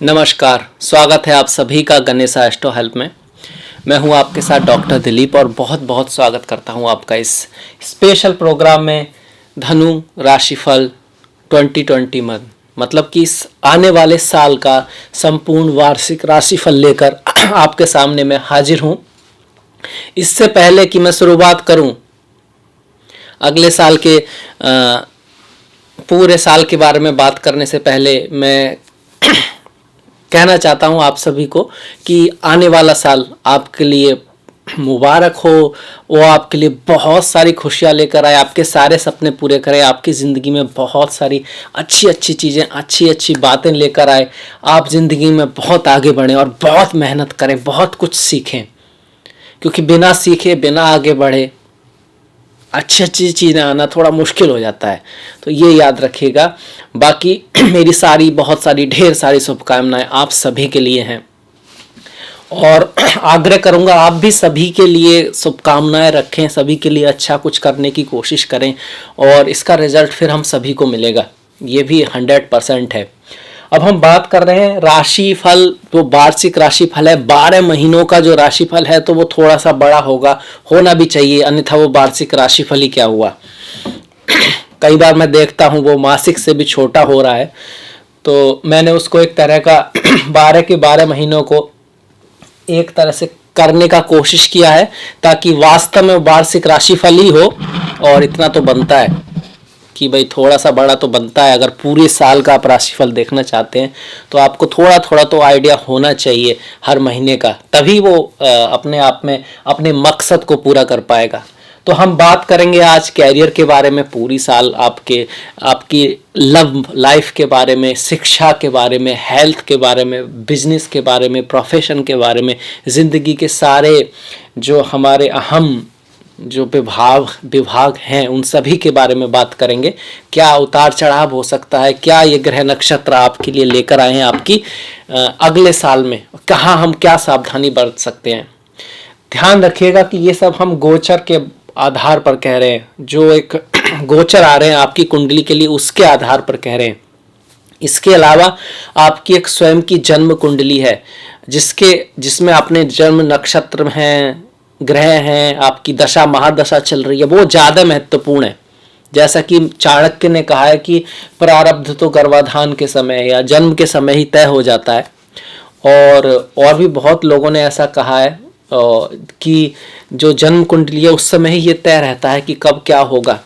नमस्कार, स्वागत है आप सभी का गणेशा एस्ट्रो हेल्प में। मैं हूं आपके साथ डॉक्टर दिलीप और बहुत बहुत स्वागत करता हूं आपका इस स्पेशल प्रोग्राम में धनु राशिफल 2020 में। मतलब कि इस आने वाले साल का संपूर्ण वार्षिक राशिफल लेकर आपके सामने मैं हाजिर हूं। इससे पहले कि मैं शुरुआत करूं अगले साल के पूरे साल के बारे में बात करने से पहले मैं कहना चाहता हूं आप सभी को कि आने वाला साल आपके लिए मुबारक हो। वो आपके लिए बहुत सारी खुशियां लेकर आए, आपके सारे सपने पूरे करे, आपकी ज़िंदगी में बहुत सारी अच्छी अच्छी चीज़ें, अच्छी अच्छी बातें लेकर आए। आप ज़िंदगी में बहुत आगे बढ़ें और बहुत मेहनत करें, बहुत कुछ सीखें, क्योंकि बिना सीखे बिना आगे बढ़े अच्छी अच्छी चीज़ें आना थोड़ा मुश्किल हो जाता है। तो ये याद रखिएगा। बाकी मेरी बहुत सारी ढेर सारी शुभकामनाएं आप सभी के लिए हैं और आग्रह करूंगा आप भी सभी के लिए शुभकामनाएं रखें, सभी के लिए अच्छा कुछ करने की कोशिश करें और इसका रिजल्ट फिर हम सभी को मिलेगा, ये भी 100% है। अब हम बात कर रहे हैं राशिफल, जो वार्षिक राशिफल है, 12 महीनों का जो राशिफल है तो वो थोड़ा सा बड़ा होना भी चाहिए, अन्यथा वो वार्षिक राशिफल ही क्या हुआ। कई बार मैं देखता हूँ वो मासिक से भी छोटा हो रहा है, तो मैंने उसको एक तरह का 12 के 12 महीनों को एक तरह से करने का कोशिश किया है ताकि वास्तव में वार्षिक राशिफल ही हो। और इतना तो बनता है कि भाई थोड़ा सा बड़ा तो बनता है। अगर पूरे साल का आप राशिफल देखना चाहते हैं तो आपको थोड़ा थोड़ा तो आइडिया होना चाहिए हर महीने का, तभी वो अपने आप में अपने मकसद को पूरा कर पाएगा। तो हम बात करेंगे आज कैरियर के बारे में, पूरी साल आपकी लव लाइफ के बारे में, शिक्षा के बारे में, हेल्थ के बारे में, बिजनेस के बारे में, प्रोफेशन के बारे में, ज़िंदगी के सारे जो हमारे अहम जो विभाग हैं उन सभी के बारे में बात करेंगे। क्या उतार चढ़ाव हो सकता है, क्या ये ग्रह नक्षत्र आपके लिए लेकर आए हैं आपकी अगले साल में, कहाँ हम क्या सावधानी बरत सकते हैं। ध्यान रखिएगा कि ये सब हम गोचर के आधार पर कह रहे हैं, जो एक गोचर आ रहे हैं आपकी कुंडली के लिए उसके आधार पर कह रहे हैं। इसके अलावा आपकी एक स्वयं की जन्म कुंडली है जिसमें अपने जन्म नक्षत्र हैं, ग्रह हैं, आपकी दशा महादशा चल रही है, वो ज़्यादा महत्वपूर्ण है। जैसा कि चाणक्य ने कहा है कि प्रारब्ध तो गर्भाधान के समय या जन्म के समय ही तय हो जाता है। और भी बहुत लोगों ने ऐसा कहा है कि जो जन्म कुंडली है उस समय ही ये तय रहता है कि कब क्या होगा।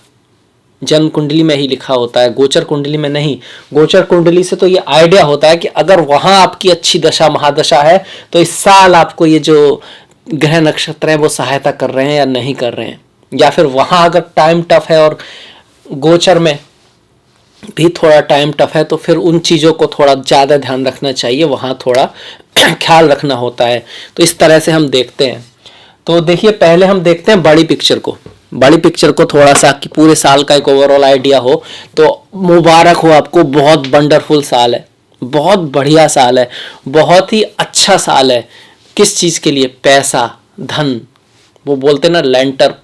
जन्म कुंडली में ही लिखा होता है, गोचर कुंडली में नहीं। गोचर कुंडली से तो ये आइडिया होता है कि अगर वहाँ आपकी अच्छी दशा महादशा है तो इस साल आपको ये जो ग्रह नक्षत्र है वो सहायता कर रहे हैं या नहीं कर रहे हैं, या फिर वहाँ अगर टाइम टफ है और गोचर में भी थोड़ा टाइम टफ है तो फिर उन चीज़ों को थोड़ा ज़्यादा ध्यान रखना चाहिए, वहाँ थोड़ा ख्याल रखना होता है। तो इस तरह से हम देखते हैं। तो देखिए, पहले हम देखते हैं बड़ी पिक्चर को थोड़ा सा, कि पूरे साल का एक ओवरऑल आइडिया हो। तो मुबारक हो आपको, बहुत वंडरफुल साल है, बहुत बढ़िया साल है, बहुत ही अच्छा साल है। किस चीज़ के लिए? पैसा, धन। वो बोलते ना लेंटर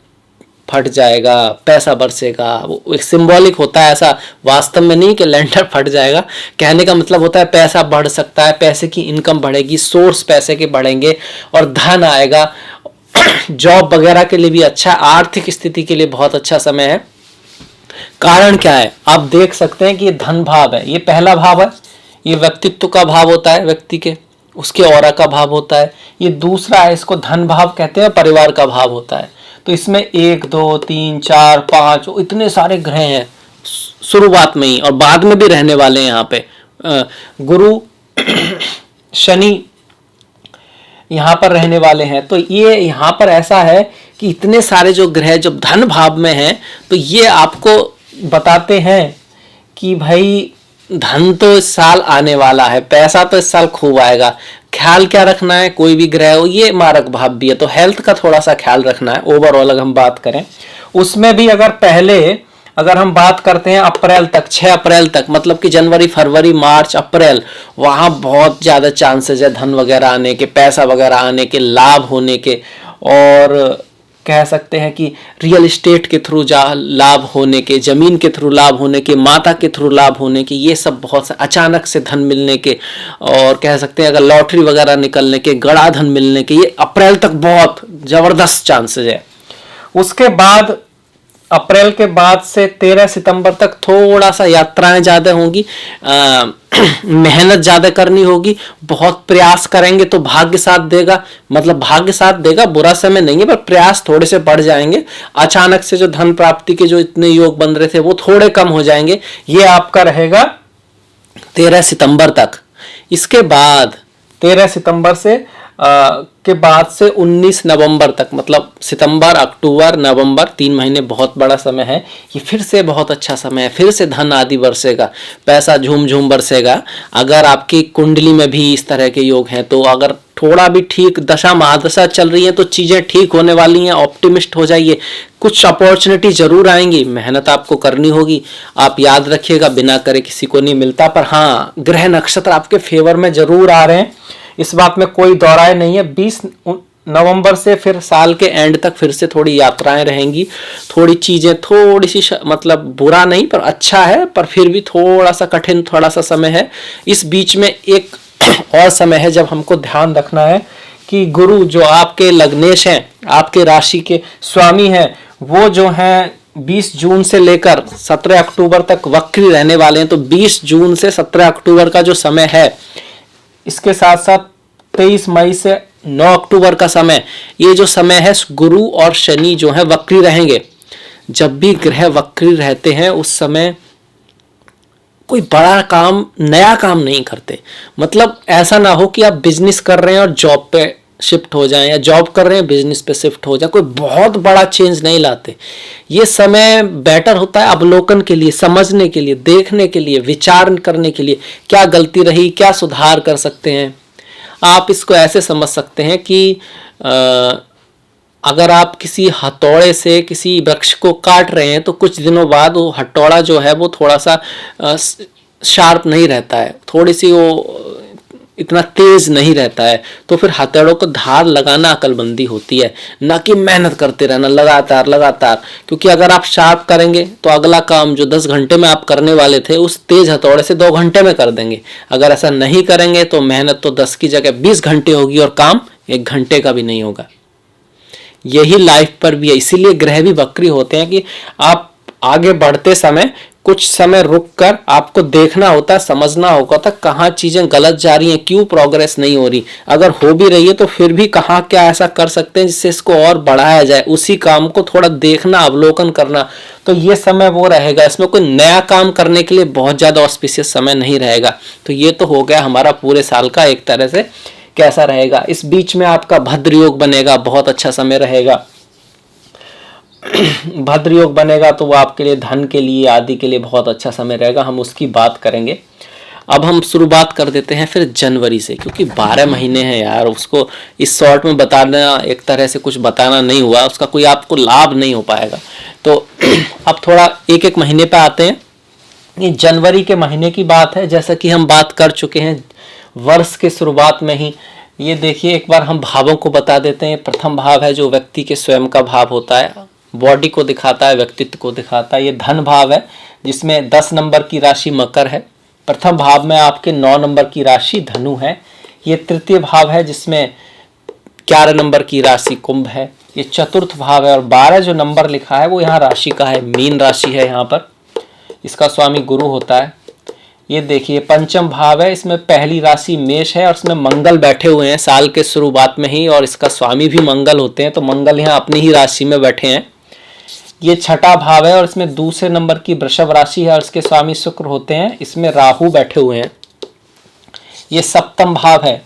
फट जाएगा पैसा बरसेगा, वो एक सिंबॉलिक होता है, ऐसा वास्तव में नहीं कि लेंटर फट जाएगा। कहने का मतलब होता है पैसा बढ़ सकता है, पैसे की इनकम बढ़ेगी, सोर्स पैसे के बढ़ेंगे और धन आएगा। जॉब वगैरह के लिए भी अच्छा, आर्थिक स्थिति के लिए बहुत अच्छा समय है। कारण क्या है? आप देख सकते हैं कि ये धन भाव है, ये पहला भाव है, ये व्यक्तित्व का भाव होता है, व्यक्ति के उसके ऑरा का भाव होता है। ये दूसरा है, इसको धन भाव कहते हैं, परिवार का भाव होता है। तो इसमें 1 2 3 4 5 इतने सारे ग्रह हैं शुरुआत में ही, और बाद में भी रहने वाले हैं। यहाँ पे गुरु शनि यहाँ पर रहने वाले हैं। तो ये यहाँ पर ऐसा है कि इतने सारे जो ग्रह जब धन भाव में हैं तो ये आपको बताते हैं कि भाई धन तो इस साल आने वाला है, पैसा तो इस साल खूब आएगा। ख्याल क्या रखना है? कोई भी ग्रह हो, ये मारक भाव भी है तो हेल्थ का थोड़ा सा ख्याल रखना है। ओवरऑल अगर हम बात करें उसमें भी, अगर हम बात करते हैं अप्रैल तक, 6 अप्रैल तक, मतलब कि जनवरी फरवरी मार्च अप्रैल, वहाँ बहुत ज़्यादा चांसेस है धन वगैरह आने के, पैसा वगैरह आने के, लाभ होने के। और कह सकते हैं कि रियल एस्टेट के थ्रू लाभ होने के, जमीन के थ्रू लाभ होने के, माता के थ्रू लाभ होने के, ये सब बहुत से अचानक से धन मिलने के, और कह सकते हैं अगर लॉटरी वगैरह निकलने के, गड़ा धन मिलने के, ये अप्रैल तक बहुत जबरदस्त चांसेस है। उसके बाद अप्रैल के बाद से 13 सितंबर तक थोड़ा सा यात्राएं ज़्यादा होंगी, मेहनत ज़्यादा करनी होगी, बहुत प्रयास करेंगे तो भाग्य साथ देगा, मतलब भाग्य साथ देगा, बुरा समय नहीं है, पर प्रयास थोड़े से बढ़ जाएंगे। अचानक से जो धन प्राप्ति के जो इतने योग बन रहे थे वो थोड़े कम हो जाएंगे। ये आपका रहेगा 13 सितंबर तक। इसके बाद 13 सितंबर से के बाद से 19 नवंबर तक, मतलब सितंबर, अक्टूबर, नवंबर, 3 महीने बहुत बड़ा समय है। ये फिर से बहुत अच्छा समय है, फिर से धन आदि बरसेगा, पैसा झूम झूम बरसेगा। अगर आपकी कुंडली में भी इस तरह के योग हैं तो अगर थोड़ा भी ठीक दशा महादशा चल रही है तो चीज़ें ठीक होने वाली हैं। ऑप्टिमिस्ट हो जाइए, कुछ अपॉर्चुनिटी जरूर आएंगी, मेहनत आपको करनी होगी। आप याद रखिएगा, बिना करे किसी को नहीं मिलता, पर हाँ ग्रह नक्षत्र आपके फेवर में जरूर आ रहे हैं, इस बात में कोई दो राय नहीं है। 20 नवंबर से फिर साल के एंड तक फिर से थोड़ी यात्राएं रहेंगी, थोड़ी चीज़ें थोड़ी सी मतलब बुरा नहीं पर अच्छा है, पर फिर भी थोड़ा सा कठिन थोड़ा सा समय है। इस बीच में एक और समय है जब हमको ध्यान रखना है कि गुरु जो आपके लग्नेश हैं, आपके राशि के स्वामी हैं, वो जो हैं 20 जून से लेकर 17 अक्टूबर तक वक्री रहने वाले हैं। तो 20 जून से 17 अक्टूबर का जो समय है, इसके साथ साथ 23 मई से 9 अक्टूबर का समय, ये जो समय है गुरु और शनि जो है वक्री रहेंगे। जब भी ग्रह वक्री रहते हैं उस समय कोई बड़ा काम, नया काम नहीं करते। मतलब ऐसा ना हो कि आप बिजनेस कर रहे हैं और जॉब पे शिफ्ट हो जाएं, या जॉब कर रहे हैं बिजनेस पे शिफ्ट हो जाए, कोई बहुत बड़ा चेंज नहीं लाते। ये समय बेटर होता है अवलोकन के लिए, समझने के लिए, देखने के लिए, विचार करने के लिए, क्या गलती रही, क्या सुधार कर सकते हैं। आप इसको ऐसे समझ सकते हैं कि अगर आप किसी हथौड़े से किसी वृक्ष को काट रहे हैं तो कुछ दिनों बाद वो हथौड़ा जो है वो थोड़ा सा शार्प नहीं रहता है, थोड़ी सी वो इतना तेज नहीं रहता है। तो फिर हथौड़ों को धार लगाना अकलमंदी होती है, ना कि मेहनत करते रहना लगातार लगातार। क्योंकि अगर आप शार्प करेंगे तो अगला काम जो 10 घंटे में आप करने वाले थे उस तेज हथौड़े से 2 घंटे में कर देंगे। अगर ऐसा नहीं करेंगे तो मेहनत तो 10 की जगह 20 घंटे होगी और काम 1 घंटे का भी नहीं होगा। यही लाइफ पर भी है, इसीलिए ग्रह भी वक्री होते हैं कि आप आगे बढ़ते समय कुछ समय रुककर आपको देखना होता है, समझना होगा था कहाँ चीजें गलत जा रही हैं, क्यों प्रोग्रेस नहीं हो रही। अगर हो भी रही है तो फिर भी कहाँ क्या ऐसा कर सकते हैं जिससे इसको और बढ़ाया जाए, उसी काम को थोड़ा देखना, अवलोकन करना। तो ये समय वो रहेगा, इसमें कोई नया काम करने के लिए बहुत ज्यादा ऑस्पिशियस समय नहीं रहेगा। तो ये तो हो गया हमारा पूरे साल का एक तरह से कैसा रहेगा। इस बीच में आपका भद्र योग बनेगा, बहुत अच्छा समय रहेगा। भद्र योग बनेगा तो वो आपके लिए धन के लिए आदि के लिए बहुत अच्छा समय रहेगा, हम उसकी बात करेंगे। अब हम शुरुआत कर देते हैं फिर जनवरी से, क्योंकि 12 महीने हैं यार, उसको इस शॉर्ट में बताना एक तरह से कुछ बताना नहीं हुआ, उसका कोई आपको लाभ नहीं हो पाएगा। तो अब थोड़ा एक एक महीने पे आते हैं। ये जनवरी के महीने की बात है, जैसा कि हम बात कर चुके हैं वर्ष के शुरुआत में ही। ये देखिए एक बार हम भावों को बता देते हैं। प्रथम भाव है जो व्यक्ति के स्वयं का भाव होता है, बॉडी को दिखाता है, व्यक्तित्व को दिखाता है। ये धन भाव है जिसमें 10 नंबर की राशि मकर है। प्रथम भाव में आपके 9 नंबर की राशि धनु है। ये तृतीय भाव है जिसमें 11 नंबर की राशि कुंभ है। ये चतुर्थ भाव है और 12 जो नंबर लिखा है वो यहाँ राशि का है, मीन राशि है यहाँ पर, इसका स्वामी गुरु होता है। ये देखिए पंचम भाव है, इसमें पहली राशि मेष है और इसमें मंगल बैठे हुए हैं साल के शुरुआत में ही, और इसका स्वामी भी मंगल होते हैं। तो मंगल यहाँ अपनी ही राशि में बैठे हैं। ये छठा भाव है और इसमें दूसरे नंबर की वृषभ राशि है और इसके स्वामी शुक्र होते हैं, इसमें राहु बैठे हुए हैं। ये सप्तम भाव है,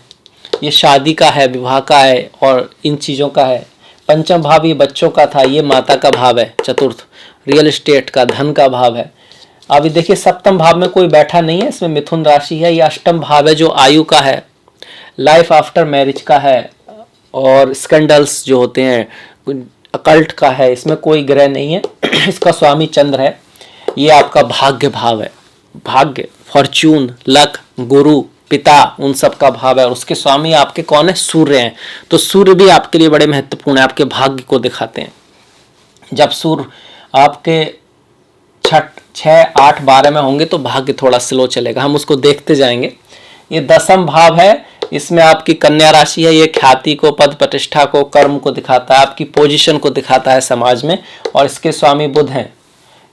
ये शादी का है, विवाह का है और इन चीज़ों का है। पंचम भाव ये बच्चों का था, ये माता का भाव है। चतुर्थ रियल एस्टेट का, धन का भाव है। अभी देखिए सप्तम भाव में कोई बैठा नहीं है, इसमें मिथुन राशि है। ये अष्टम भाव है जो आयु का है, लाइफ आफ्टर मैरिज का है और स्कैंडल्स जो होते हैं अकल्ट का है। इसमें कोई ग्रह नहीं है, इसका स्वामी चंद्र है। ये आपका भाग्य भाव है, भाग्य, फॉर्च्यून, लक, गुरु, पिता, उन सब का भाव है और उसके स्वामी आपके कौन है? सूर्य हैं। तो सूर्य भी आपके लिए बड़े महत्वपूर्ण है, आपके भाग्य को दिखाते हैं। जब सूर्य आपके छठ 6, 8, 12 में होंगे तो भाग्य थोड़ा स्लो चलेगा, हम उसको देखते जाएंगे। ये 10th भाव है, इसमें आपकी कन्या राशि है। ये ख्याति को, पद प्रतिष्ठा को, कर्म को दिखाता है, आपकी पोजीशन को दिखाता है समाज में, और इसके स्वामी बुध हैं।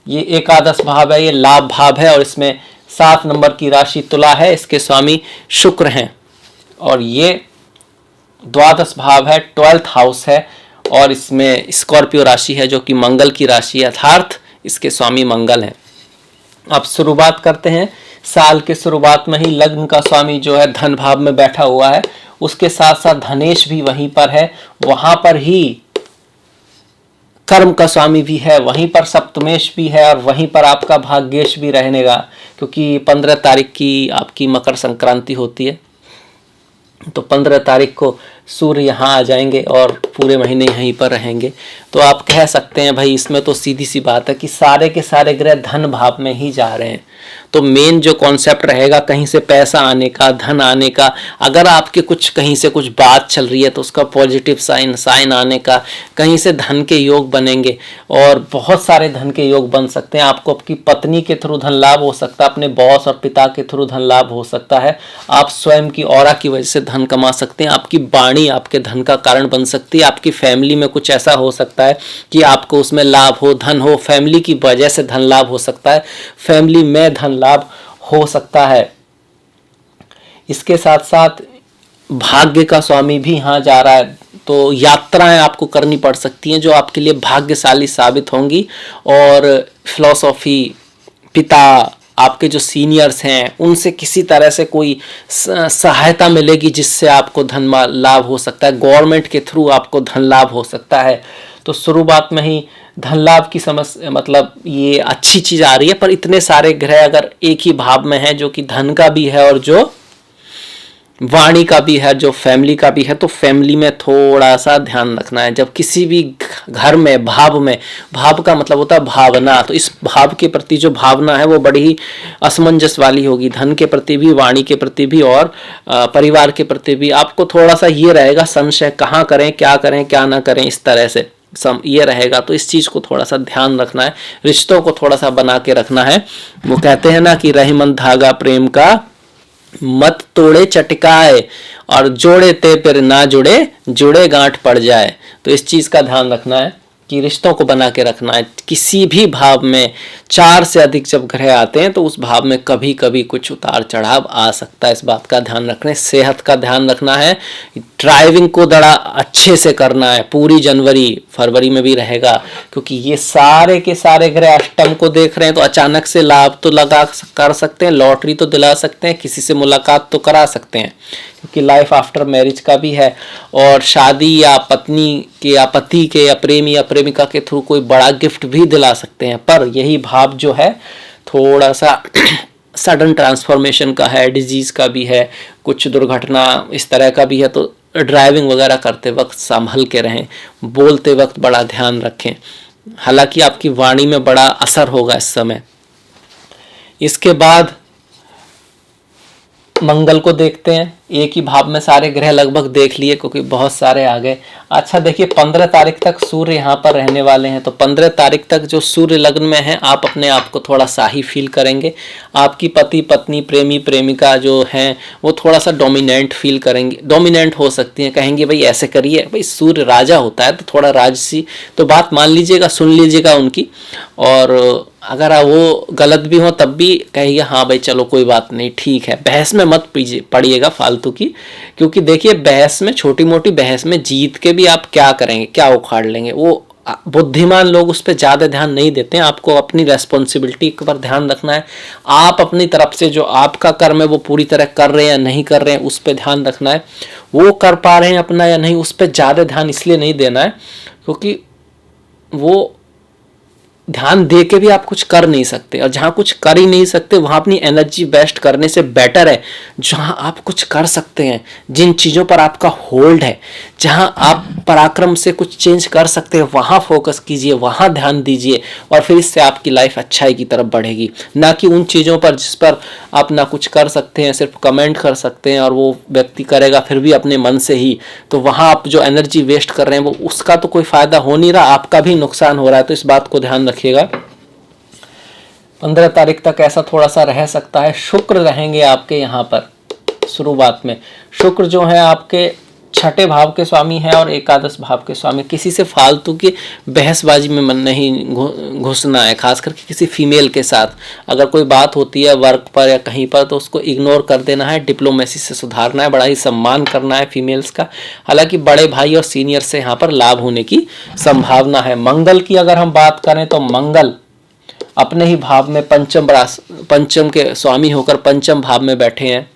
ये एकादश भाव है, ये लाभ भाव है, और इसमें 7 नंबर की राशि तुला है, इसके स्वामी शुक्र हैं। और ये द्वादश भाव है, 12th हाउस है, और इसमें स्कॉर्पियो राशि है जो कि मंगल की राशि है, अर्थात इसके स्वामी मंगल हैं। अब शुरुआत करते हैं। साल के शुरुआत में ही लग्न का स्वामी जो है धन भाव में बैठा हुआ है, उसके साथ साथ धनेश भी वहीं पर है, वहां पर ही कर्म का स्वामी भी है, वहीं पर सप्तमेश भी है, और वहीं पर आपका भाग्येश भी रहेगा, क्योंकि 15 तारीख की आपकी मकर संक्रांति होती है। तो 15 तारीख को सूर्य यहाँ आ जाएंगे और पूरे महीने यहीं पर रहेंगे। तो आप कह सकते हैं भाई इसमें तो सीधी सी बात है कि सारे के सारे ग्रह धन भाव में ही जा रहे हैं। तो मेन जो कॉन्सेप्ट रहेगा कहीं से पैसा आने का, धन आने का, अगर आपके कुछ कहीं से कुछ बात चल रही है तो उसका पॉजिटिव साइन आने का, कहीं से धन के योग बनेंगे, और बहुत सारे धन के योग बन सकते हैं। आपको आपकी पत्नी के थ्रू धन लाभ हो सकता है, अपने बॉस और पिता के थ्रू धन लाभ हो सकता है, आप स्वयं की ऑरा की वजह से धन कमा सकते हैं, आपकी वाणी आपके धन का कारण बन सकती है, आपकी फैमिली में कुछ ऐसा हो सकता है कि आपको उसमें लाभ हो, धन हो, फैमिली की वजह से धन लाभ हो सकता है, फैमिली में धन लाभ हो सकता है। इसके साथ साथ भाग्य का स्वामी भी यहाँ जा रहा है, तो यात्राएं आपको करनी पड़ सकती हैं जो आपके लिए भाग्यशाली साबित होंगी, और फिलॉसफी, पिता, आपके जो सीनियर्स हैं उनसे किसी तरह से कोई सहायता मिलेगी जिससे आपको धन लाभ हो सकता है, गवर्नमेंट के थ्रू आपको धन लाभ हो सकता है। तो शुरुआत में ही धन लाभ की समस्या, मतलब ये अच्छी चीज आ रही है। पर इतने सारे ग्रह अगर एक ही भाव में है जो कि धन का भी है और जो वाणी का भी है, जो फैमिली का भी है, तो फैमिली में थोड़ा सा ध्यान रखना है। जब किसी भी घर में भाव का मतलब होता है भावना, तो इस भाव के प्रति जो भावना है वो बड़ी ही असमंजस वाली होगी, धन के प्रति भी, वाणी के प्रति भी, और परिवार के प्रति भी। आपको थोड़ा सा ये रहेगा संशय, कहाँ करें, क्या ना करें, इस तरह से ये रहेगा। तो इस चीज को थोड़ा सा ध्यान रखना है, रिश्तों को थोड़ा सा बना के रखना है। वो कहते हैं ना कि रहीमन धागा प्रेम का मत तोड़े चटकाए, और जोड़े ते फिर ना जुड़े, जुड़े गांठ पड़ जाए। तो इस चीज का ध्यान रखना है कि रिश्तों को बना के रखना है। किसी भी भाव में 4 से अधिक जब ग्रह आते हैं तो उस भाव में कभी कभी कुछ उतार चढ़ाव आ सकता है, इस बात का ध्यान रखना है। सेहत का ध्यान रखना है, ड्राइविंग को बड़ा अच्छे से करना है, पूरी जनवरी फरवरी में भी रहेगा, क्योंकि ये सारे के सारे ग्रह अष्टम को देख रहे हैं। तो अचानक से लाभ तो कर सकते हैं, लॉटरी तो दिला सकते हैं, किसी से मुलाकात तो करा सकते हैं, क्योंकि लाइफ आफ्टर मैरिज का भी है, और शादी या पत्नी के या पति के या प्रेमी या प्रेमिका के थ्रू कोई बड़ा गिफ्ट भी दिला सकते हैं। पर यही भाव जो है थोड़ा सा सडन ट्रांसफॉर्मेशन का है, डिजीज का भी है, कुछ दुर्घटना इस तरह का भी है। तो ड्राइविंग वगैरह करते वक्त संभल के रहें, बोलते वक्त बड़ा ध्यान रखें, हालांकि आपकी वाणी में बड़ा असर होगा इस समय। इसके बाद मंगल को देखते हैं, एक ही भाव में सारे ग्रह लगभग देख लिए क्योंकि बहुत सारे आ गए। अच्छा देखिए 15 तारीख तक सूर्य यहाँ पर रहने वाले हैं, तो 15 तारीख तक जो सूर्य लग्न में है आप अपने आप को थोड़ा शाही फील करेंगे। आपकी पति पत्नी प्रेमी प्रेमिका जो हैं वो थोड़ा सा डोमिनेंट फील करेंगे, डोमिनेंट हो सकती हैं, कहेंगे भाई ऐसे करिए, भाई सूर्य राजा होता है तो थोड़ा राजसी, तो बात मान लीजिएगा, सुन लीजिएगा उनकी, और अगर वो गलत भी हो तब भी कहिए हाँ भाई चलो कोई बात नहीं, ठीक है। बहस में मत पड़िएगा फालतू की, क्योंकि देखिए बहस में, छोटी मोटी बहस में जीत के भी आप क्या करेंगे, क्या उखाड़ लेंगे। वो बुद्धिमान लोग उस पर ज़्यादा ध्यान नहीं देते हैं। आपको अपनी रेस्पॉन्सिबिलिटी पर ध्यान रखना है, आप अपनी तरफ से जो आपका कर्म है वो पूरी तरह कर रहे हैं या नहीं कर रहे हैं उस पर ध्यान रखना है। वो कर पा रहे हैं अपना या नहीं उस पर ज़्यादा ध्यान इसलिए नहीं देना है क्योंकि वो ध्यान दे के भी आप कुछ कर नहीं सकते, और जहाँ कुछ कर ही नहीं सकते वहाँ अपनी एनर्जी वेस्ट करने से बेटर है जहाँ आप कुछ कर सकते हैं, जिन चीज़ों पर आपका होल्ड है, जहाँ आप पराक्रम से कुछ चेंज कर सकते हैं, वहाँ फोकस कीजिए, वहाँ ध्यान दीजिए, और फिर इससे आपकी लाइफ अच्छाई की तरफ बढ़ेगी। ना कि उन चीज़ों पर जिस पर आप ना कुछ कर सकते हैं, सिर्फ कमेंट कर सकते हैं और वो व्यक्ति करेगा फिर भी अपने मन से ही, तो वहाँ आप जो एनर्जी वेस्ट कर रहे हैं वो उसका तो कोई फ़ायदा हो नहीं रहा, आपका भी नुकसान हो रहा है। तो इस बात को ध्यान रखिएगा। 15 तारीख तक ऐसा थोड़ा सा रह सकता है। शुक्र रहेंगे आपके यहाँ पर शुरुआत में। शुक्र जो है आपके छठे भाव के स्वामी है और एकादश भाव के स्वामी। किसी से फालतू की बहसबाजी में मन नहीं घुसना है, खास करके किसी फीमेल के साथ। अगर कोई बात होती है वर्क पर या कहीं पर तो उसको इग्नोर कर देना है, डिप्लोमेसी से सुधारना है, बड़ा ही सम्मान करना है फीमेल्स का। हालांकि बड़े भाई और सीनियर से यहाँ पर लाभ होने की संभावना है। मंगल की अगर हम बात करें तो मंगल अपने ही भाव में पंचम के स्वामी होकर पंचम भाव में बैठे हैं।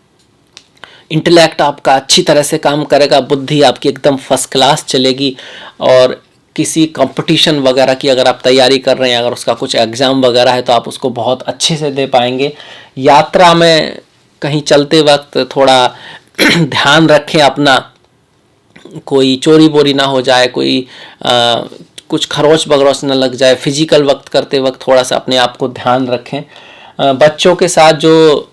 इंटेलेक्ट आपका अच्छी तरह से काम करेगा, बुद्धि आपकी एकदम फर्स्ट क्लास चलेगी, और किसी कंपटीशन वगैरह की अगर आप तैयारी कर रहे हैं, अगर उसका कुछ एग्ज़ाम वगैरह है तो आप उसको बहुत अच्छे से दे पाएंगे। यात्रा में कहीं चलते वक्त थोड़ा ध्यान रखें अपना, कोई चोरी बोरी ना हो जाए, कोई कुछ खरोच बगरोच न लग जाए। फिजिकल वक्त करते वक्त थोड़ा सा अपने आप को ध्यान रखें। बच्चों के साथ जो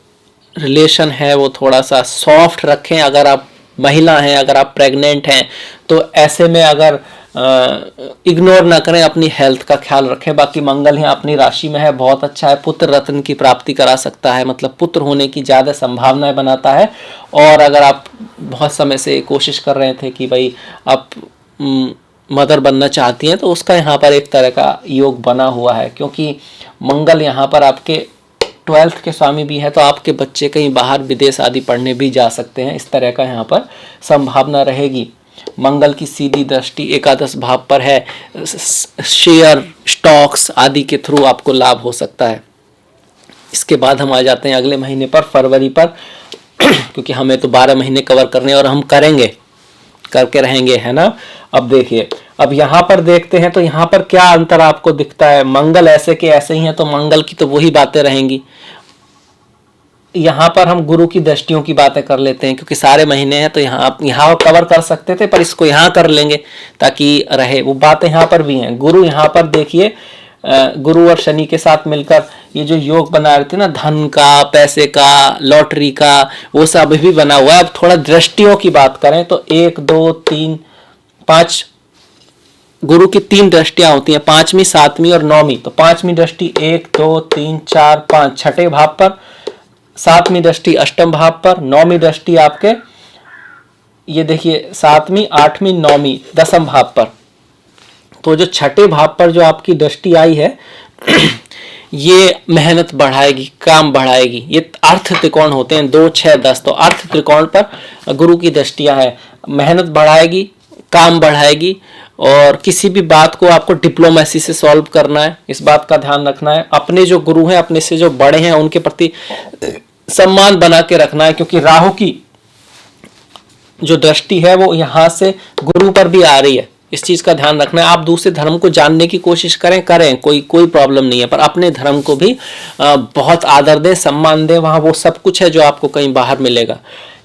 रिलेशन है वो थोड़ा सा सॉफ्ट रखें। अगर आप महिला हैं, अगर आप प्रेग्नेंट हैं तो ऐसे में अगर इग्नोर ना करें, अपनी हेल्थ का ख्याल रखें। बाकी मंगल यहाँ अपनी राशि में है, बहुत अच्छा है, पुत्र रत्न की प्राप्ति करा सकता है, मतलब पुत्र होने की ज़्यादा संभावनाएं बनाता है। और अगर आप बहुत समय से कोशिश कर रहे थे कि भाई आप मदर बनना चाहती हैं तो उसका यहाँ पर एक तरह का योग बना हुआ है, क्योंकि मंगल यहाँ पर आपके 12th के स्वामी भी है, तो आपके बच्चे कहीं बाहर विदेश आदि पढ़ने भी जा सकते हैं। इस तरह का यहाँ पर संभावना रहेगी। मंगल की सीधी दृष्टि एकादश भाव पर है, शेयर स्टॉक्स आदि के थ्रू आपको लाभ हो सकता है। इसके बाद हम आ जाते हैं अगले महीने पर, फरवरी पर, क्योंकि हमें तो 12 महीने कवर करने और हम करेंगे, करके रहेंगे, है ना। अब देखिए, अब यहाँ पर देखते हैं तो यहाँ पर क्या अंतर आपको दिखता है। मंगल ऐसे के ऐसे ही है तो मंगल की तो वही बातें रहेंगी। यहाँ पर हम गुरु की दृष्टियों की बातें कर लेते हैं, क्योंकि सारे महीने हैं तो यहाँ कवर कर सकते थे, पर इसको यहाँ कर लेंगे ताकि रहे। वो बातें यहाँ पर भी हैं। गुरु यहाँ पर देखिए, गुरु और शनि के साथ मिलकर ये जो योग बना रहे थे ना, धन का, पैसे का, लॉटरी का, वो सब भी बना हुआ है। अब थोड़ा दृष्टियों की बात करें तो 1 2 3 5 गुरु की 3 दृष्टियां होती हैं, 5वीं 7वीं और 9वीं। तो 5वीं दृष्टि 1 2 3 4 5 छठे भाव पर, 7वीं दृष्टि अष्टम भाव पर, 9वीं दृष्टि आपके ये देखिए 7वीं 8वीं 9वीं दसम भाव पर। तो जो छठे भाव पर जो आपकी दृष्टि आई है ये मेहनत बढ़ाएगी, काम बढ़ाएगी। ये अर्थ त्रिकोण होते हैं 2 6 10, तो अर्थ त्रिकोण पर गुरु की दृष्टियां है। मेहनत बढ़ाएगी, काम बढ़ाएगी, और किसी भी बात को आपको डिप्लोमेसी से सॉल्व करना है, इस बात का ध्यान रखना है। अपने जो गुरु हैं, अपने से जो बड़े हैं, उनके प्रति सम्मान बना के रखना है, क्योंकि राहु की जो दृष्टि है वो यहाँ से गुरु पर भी आ रही है। इस चीज का ध्यान रखना है। आप दूसरे धर्म को जानने की कोशिश करें, कोई प्रॉब्लम नहीं है, पर अपने धर्म को भी बहुत आदर दें, सम्मान दें। वहाँ वो सब कुछ है जो आपको कहीं बाहर मिलेगा।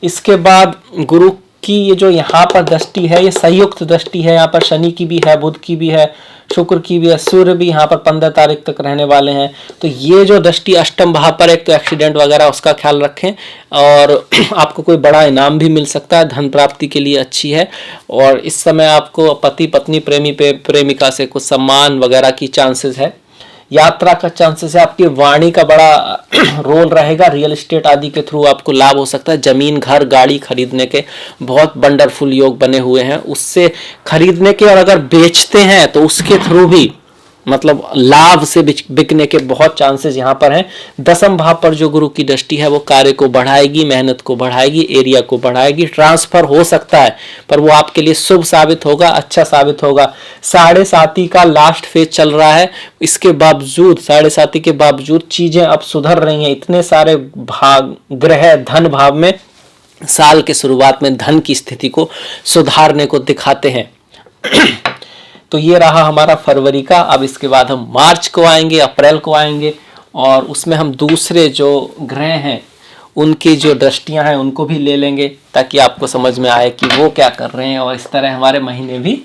इसके बाद गुरु की ये जो यहाँ पर दृष्टि है, ये संयुक्त दृष्टि है। यहाँ पर शनि की भी है, बुध की भी है, शुक्र की भी है, सूर्य भी यहाँ पर 15 तारीख तक रहने वाले हैं। तो ये जो दृष्टि अष्टम भाव पर, एक तो एक्सीडेंट वगैरह उसका ख्याल रखें, और आपको कोई बड़ा इनाम भी मिल सकता है, धन प्राप्ति के लिए अच्छी है। और इस समय आपको पति पत्नी प्रेमी प्रेमिका से कुछ सम्मान वगैरह की चांसेस है। यात्रा का चांसेस है। आपकी वाणी का बड़ा रोल रहेगा। रियल एस्टेट आदि के थ्रू आपको लाभ हो सकता है। जमीन, घर, गाड़ी खरीदने के बहुत वंडरफुल योग बने हुए हैं। उससे खरीदने के, और अगर बेचते हैं तो उसके थ्रू भी मतलब लाभ से बिकने के बहुत चांसेस यहाँ पर हैं। दसम भाव पर जो गुरु की दृष्टि है वो कार्य को बढ़ाएगी, मेहनत को बढ़ाएगी, एरिया को बढ़ाएगी। ट्रांसफर हो सकता है पर वो आपके लिए शुभ साबित होगा, अच्छा साबित होगा। 7.5 का लास्ट फेज चल रहा है, इसके बावजूद 7.5 के बावजूद चीजें अब सुधर रही हैं। इतने सारे भाग ग्रह धन भाव में साल के शुरुआत में धन की स्थिति को सुधारने को दिखाते हैं। तो ये रहा हमारा फरवरी का। अब इसके बाद हम मार्च को आएंगे, अप्रैल को आएंगे, और उसमें हम दूसरे जो ग्रह हैं उनकी जो दृष्टियां हैं उनको भी ले लेंगे, ताकि आपको समझ में आए कि वो क्या कर रहे हैं, और इस तरह हमारे महीने भी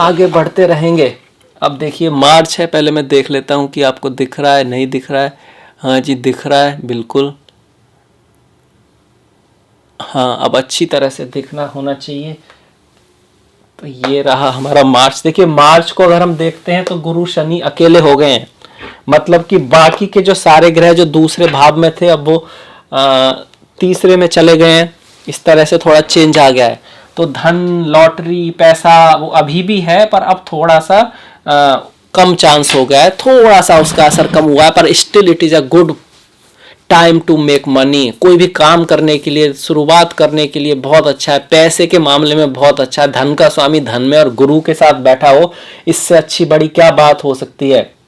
आगे बढ़ते रहेंगे। अब देखिए मार्च है, पहले मैं देख लेता हूँ कि आपको दिख रहा है नहीं दिख रहा है। हाँ जी दिख रहा है बिल्कुल, हाँ अब अच्छी तरह से दिखना होना चाहिए। तो ये रहा हमारा मार्च। देखिए मार्च को अगर हम देखते हैं तो गुरु शनि अकेले हो गए हैं, मतलब कि बाकी के जो सारे ग्रह जो दूसरे भाव में थे अब वो तीसरे में चले गए हैं। इस तरह से थोड़ा चेंज आ गया है। तो धन, लॉटरी, पैसा वो अभी भी है, पर अब थोड़ा सा कम चांस हो गया है, थोड़ा सा उसका असर कम हुआ है, पर still it is a good time to make money. कोई भी काम करने के लिए, शुरुआत करने के लिए बहुत अच्छा है। पैसे के मामले में बहुत अच्छा है। धन का स्वामी धन में और गुरु के साथ बैठा हो, इससे अच्छी बड़ी क्या बात हो सकती है।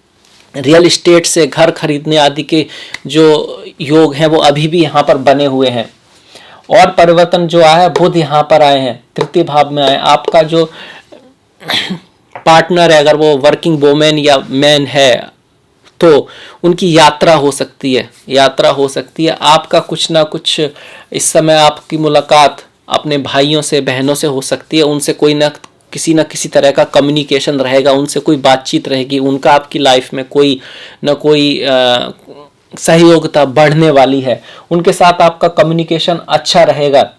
रियल एस्टेट से घर खरीदने आदि के जो योग हैं वो अभी भी यहाँ पर बने हुए हैं। और परिवर्तन जो आया है, बुध यहाँ पर आए हैं, तृतीय भाव में आए। आपका जो पार्टनर है, अगर वो वर्किंग वोमेन या मैन है, तो उनकी यात्रा हो सकती है, यात्रा हो सकती है। आपका कुछ ना कुछ इस समय आपकी मुलाकात अपने भाइयों से, बहनों से हो सकती है। उनसे कोई ना किसी तरह का कम्युनिकेशन रहेगा, उनसे कोई बातचीत रहेगी, उनका आपकी लाइफ में कोई ना कोई सहयोगिता बढ़ने वाली है। उनके साथ आपका कम्युनिकेशन अच्छा रहेगा।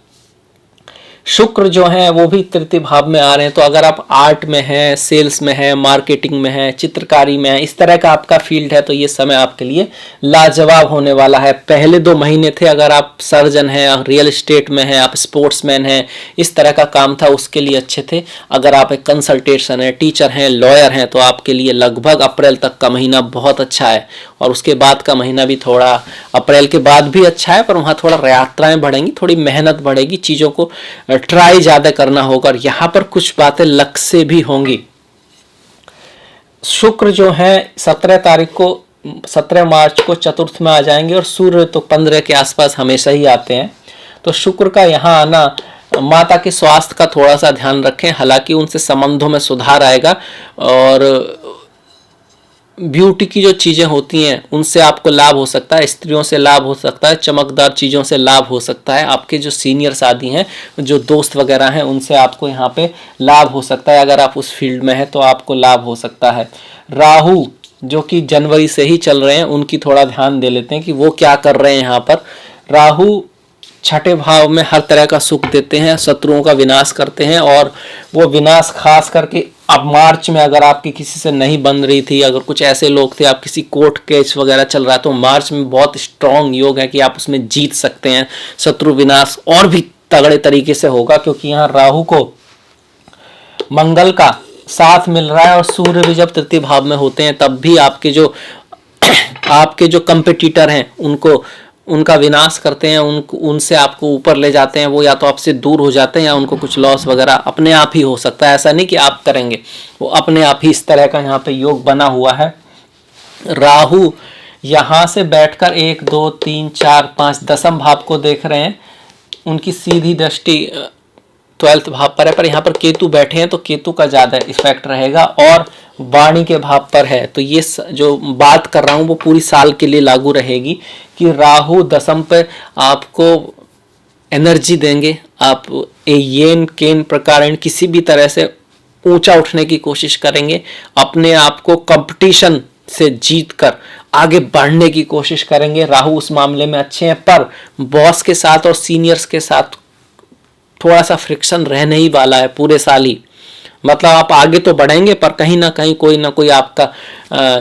शुक्र जो है वो भी तृतीय भाव में आ रहे हैं। तो अगर आप आर्ट में हैं, सेल्स में हैं, मार्केटिंग में हैं, चित्रकारी में हैं, इस तरह का आपका फील्ड है, तो ये समय आपके लिए लाजवाब होने वाला है। पहले 2 महीने थे, अगर आप सर्जन हैं, रियल एस्टेट में हैं, आप स्पोर्ट्समैन हैं, इस तरह का काम था, उसके लिए अच्छे थे। अगर आप एक कंसल्टेशन है, टीचर हैं, लॉयर हैं, तो आपके लिए लगभग अप्रैल तक का महीना बहुत अच्छा है। और उसके बाद का महीना भी थोड़ा, अप्रैल के बाद भी अच्छा है, पर वहाँ थोड़ा यात्राएं बढ़ेंगी, थोड़ी मेहनत बढ़ेगी, चीज़ों को ट्राई ज़्यादा करना होगा, और यहाँ पर कुछ बातें लक से भी होंगी। शुक्र जो है 17 मार्च को चतुर्थ में आ जाएंगे, और सूर्य तो 15 के आसपास हमेशा ही आते हैं। तो शुक्र का यहाँ आना, माता के स्वास्थ्य का थोड़ा सा ध्यान रखें, हालांकि उनसे संबंधों में सुधार आएगा, और ब्यूटी की जो चीज़ें होती हैं उनसे आपको लाभ हो सकता है, स्त्रियों से लाभ हो सकता है, चमकदार चीज़ों से लाभ हो सकता है। आपके जो सीनियर्स आदि हैं, जो दोस्त वगैरह हैं, उनसे आपको यहाँ पे लाभ हो सकता है। अगर आप उस फील्ड में हैं तो आपको लाभ हो सकता है। राहु जो कि जनवरी से ही चल रहे हैं, उनकी थोड़ा ध्यान दे लेते हैं कि वो क्या कर रहे हैं। यहाँ पर राहु छठे भाव में हर तरह का सुख देते हैं, शत्रुओं का विनाश करते हैं, और वो विनाश खास करके अब मार्च में अगर आपकी किसी से नहीं बन रही थी, अगर कुछ ऐसे लोग थे, आप किसी कोर्ट केस वगैरह चल रहा है, तो मार्च में बहुत स्ट्रांग योग है कि आप उसमें जीत सकते हैं। शत्रु विनाश और भी तगड़े तरीके से होगा, क्योंकि यहाँ राहु को मंगल का साथ मिल रहा है, और सूर्य भी जब तृतीय भाव में होते हैं तब भी आपके जो कंपिटिटर हैं उनको, उनका विनाश करते हैं, उनसे आपको ऊपर ले जाते हैं। वो या तो आपसे दूर हो जाते हैं, या उनको कुछ लॉस वगैरह अपने आप ही हो सकता है। ऐसा नहीं कि आप करेंगे, वो अपने आप ही इस तरह का यहाँ पे योग बना हुआ है। राहु यहाँ से बैठकर 1 2 3 4 5 दसम भाव को देख रहे हैं। उनकी सीधी दृष्टि 12th भाव पर है, पर यहाँ पर केतु बैठे हैं, तो केतु का ज़्यादा इफेक्ट रहेगा, और वाणी के भाव पर है। तो ये जो बात कर रहा हूँ वो पूरी साल के लिए लागू रहेगी, कि राहु दसम पर आपको एनर्जी देंगे। आप येन केन प्रकार किसी भी तरह से ऊंचा उठने की कोशिश करेंगे, अपने आप को कंपटीशन से जीत कर आगे बढ़ने की कोशिश करेंगे। राहु उस मामले में अच्छे हैं, पर बॉस के साथ और सीनियर्स के साथ थोड़ा सा फ्रिक्शन रहने ही वाला है पूरे साल ही। मतलब आप आगे तो बढ़ेंगे, पर कहीं ना कहीं कोई ना कोई आपका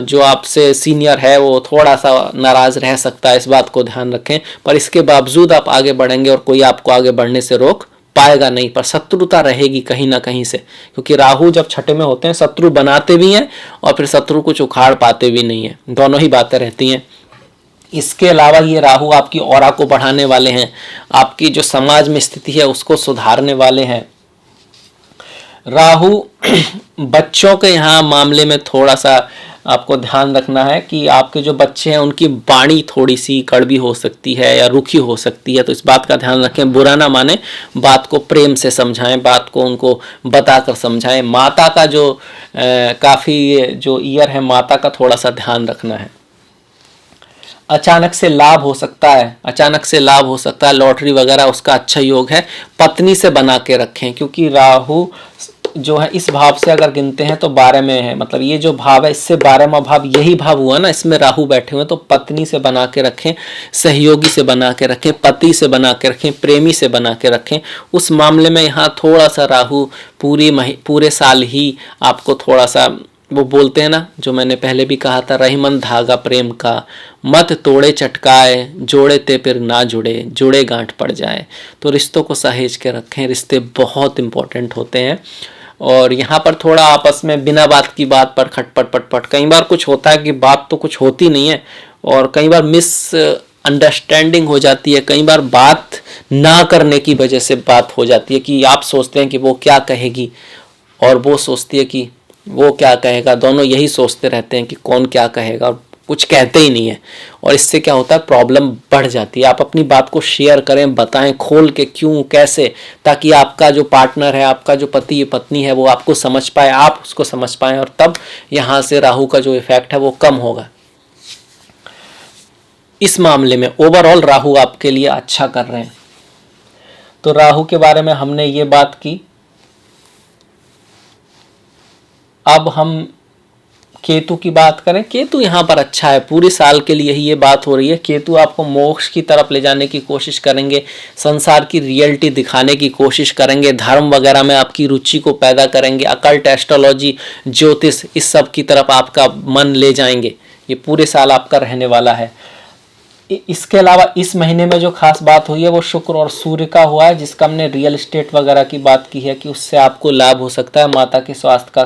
जो आपसे सीनियर है वो थोड़ा सा नाराज रह सकता है, इस बात को ध्यान रखें। पर इसके बावजूद आप आगे बढ़ेंगे, और कोई आपको आगे बढ़ने से रोक पाएगा नहीं, पर शत्रुता रहेगी कहीं ना कहीं से, क्योंकि राहु जब छठे में होते हैं शत्रु बनाते भी हैं और फिर शत्रु को उखाड़ पाते भी नहीं है, दोनों ही बातें रहती हैं। इसके अलावा ये राहु आपकी ऑरा को बढ़ाने वाले हैं, आपकी जो समाज में स्थिति है उसको सुधारने वाले हैं। राहु बच्चों के यहाँ मामले में थोड़ा सा आपको ध्यान रखना है कि आपके जो बच्चे हैं उनकी वाणी थोड़ी सी कड़वी हो सकती है या रूखी हो सकती है, तो इस बात का ध्यान रखें। बुरा ना माने, बात को प्रेम से समझाएं, बात को उनको बताकर समझाएं। माता का जो काफ़ी जो ईयर है, माता का थोड़ा सा ध्यान रखना है। अचानक से लाभ हो सकता है, अचानक से लाभ हो सकता है, लॉटरी वगैरह उसका अच्छा योग है। पत्नी से बना के रखें, क्योंकि राहु जो है इस भाव से अगर गिनते हैं तो 12 में है, मतलब ये जो भाव है इससे 12वां भाव यही भाव हुआ ना, इसमें राहु बैठे हुए, तो पत्नी से बना के रखें, सहयोगी से बना के रखें, पति से बना के रखें, प्रेमी से बना के रखें। उस मामले में यहाँ थोड़ा सा राहु पूरे साल ही आपको थोड़ा सा, वो बोलते हैं ना जो मैंने पहले भी कहा था, रहीमन धागा प्रेम का मत तोड़े चटकाए, जोड़े ते फिर ना जुड़े, जुड़े गांठ पड़ जाए। तो रिश्तों को सहेज के रखें, रिश्ते बहुत इंपॉर्टेंट होते हैं। और यहाँ पर थोड़ा आपस में बिना बात की बात पर खटपट पटपट, कई बार कुछ होता है कि बात तो कुछ होती नहीं है, और कई बार मिस अंडरस्टैंडिंग हो जाती है, कई बार बात ना करने की वजह से बात हो जाती है कि आप सोचते हैं कि वो क्या कहेगी और वो सोचती है कि वो क्या कहेगा, दोनों यही सोचते रहते हैं कि कौन क्या कहेगा और कुछ कहते ही नहीं है, और इससे क्या होता है, प्रॉब्लम बढ़ जाती है। आप अपनी बात को शेयर करें, बताएं खोल के क्यों कैसे, ताकि आपका जो पार्टनर है, आपका जो पति या पत्नी है, वो आपको समझ पाए, आप उसको समझ पाएं, और तब यहाँ से राहु का जो इफेक्ट है वो कम होगा। इस मामले में ओवरऑल राहु आपके लिए अच्छा कर रहे हैं। तो राहु के बारे में हमने ये बात की। अब हम केतु की बात करें। केतु यहाँ पर अच्छा है, पूरे साल के लिए ही ये बात हो रही है। केतु आपको मोक्ष की तरफ ले जाने की कोशिश करेंगे, संसार की रियलिटी दिखाने की कोशिश करेंगे, धर्म वगैरह में आपकी रुचि को पैदा करेंगे, अकल्ट, एस्ट्रोलॉजी, ज्योतिष, इस सब की तरफ आपका मन ले जाएंगे। ये पूरे साल आपका रहने वाला है। इसके अलावा इस महीने में जो खास बात हुई है वो शुक्र और सूर्य का हुआ है, जिसका हमने रियल एस्टेट वगैरह की बात की है कि उससे आपको लाभ हो सकता है। माता के स्वास्थ्य का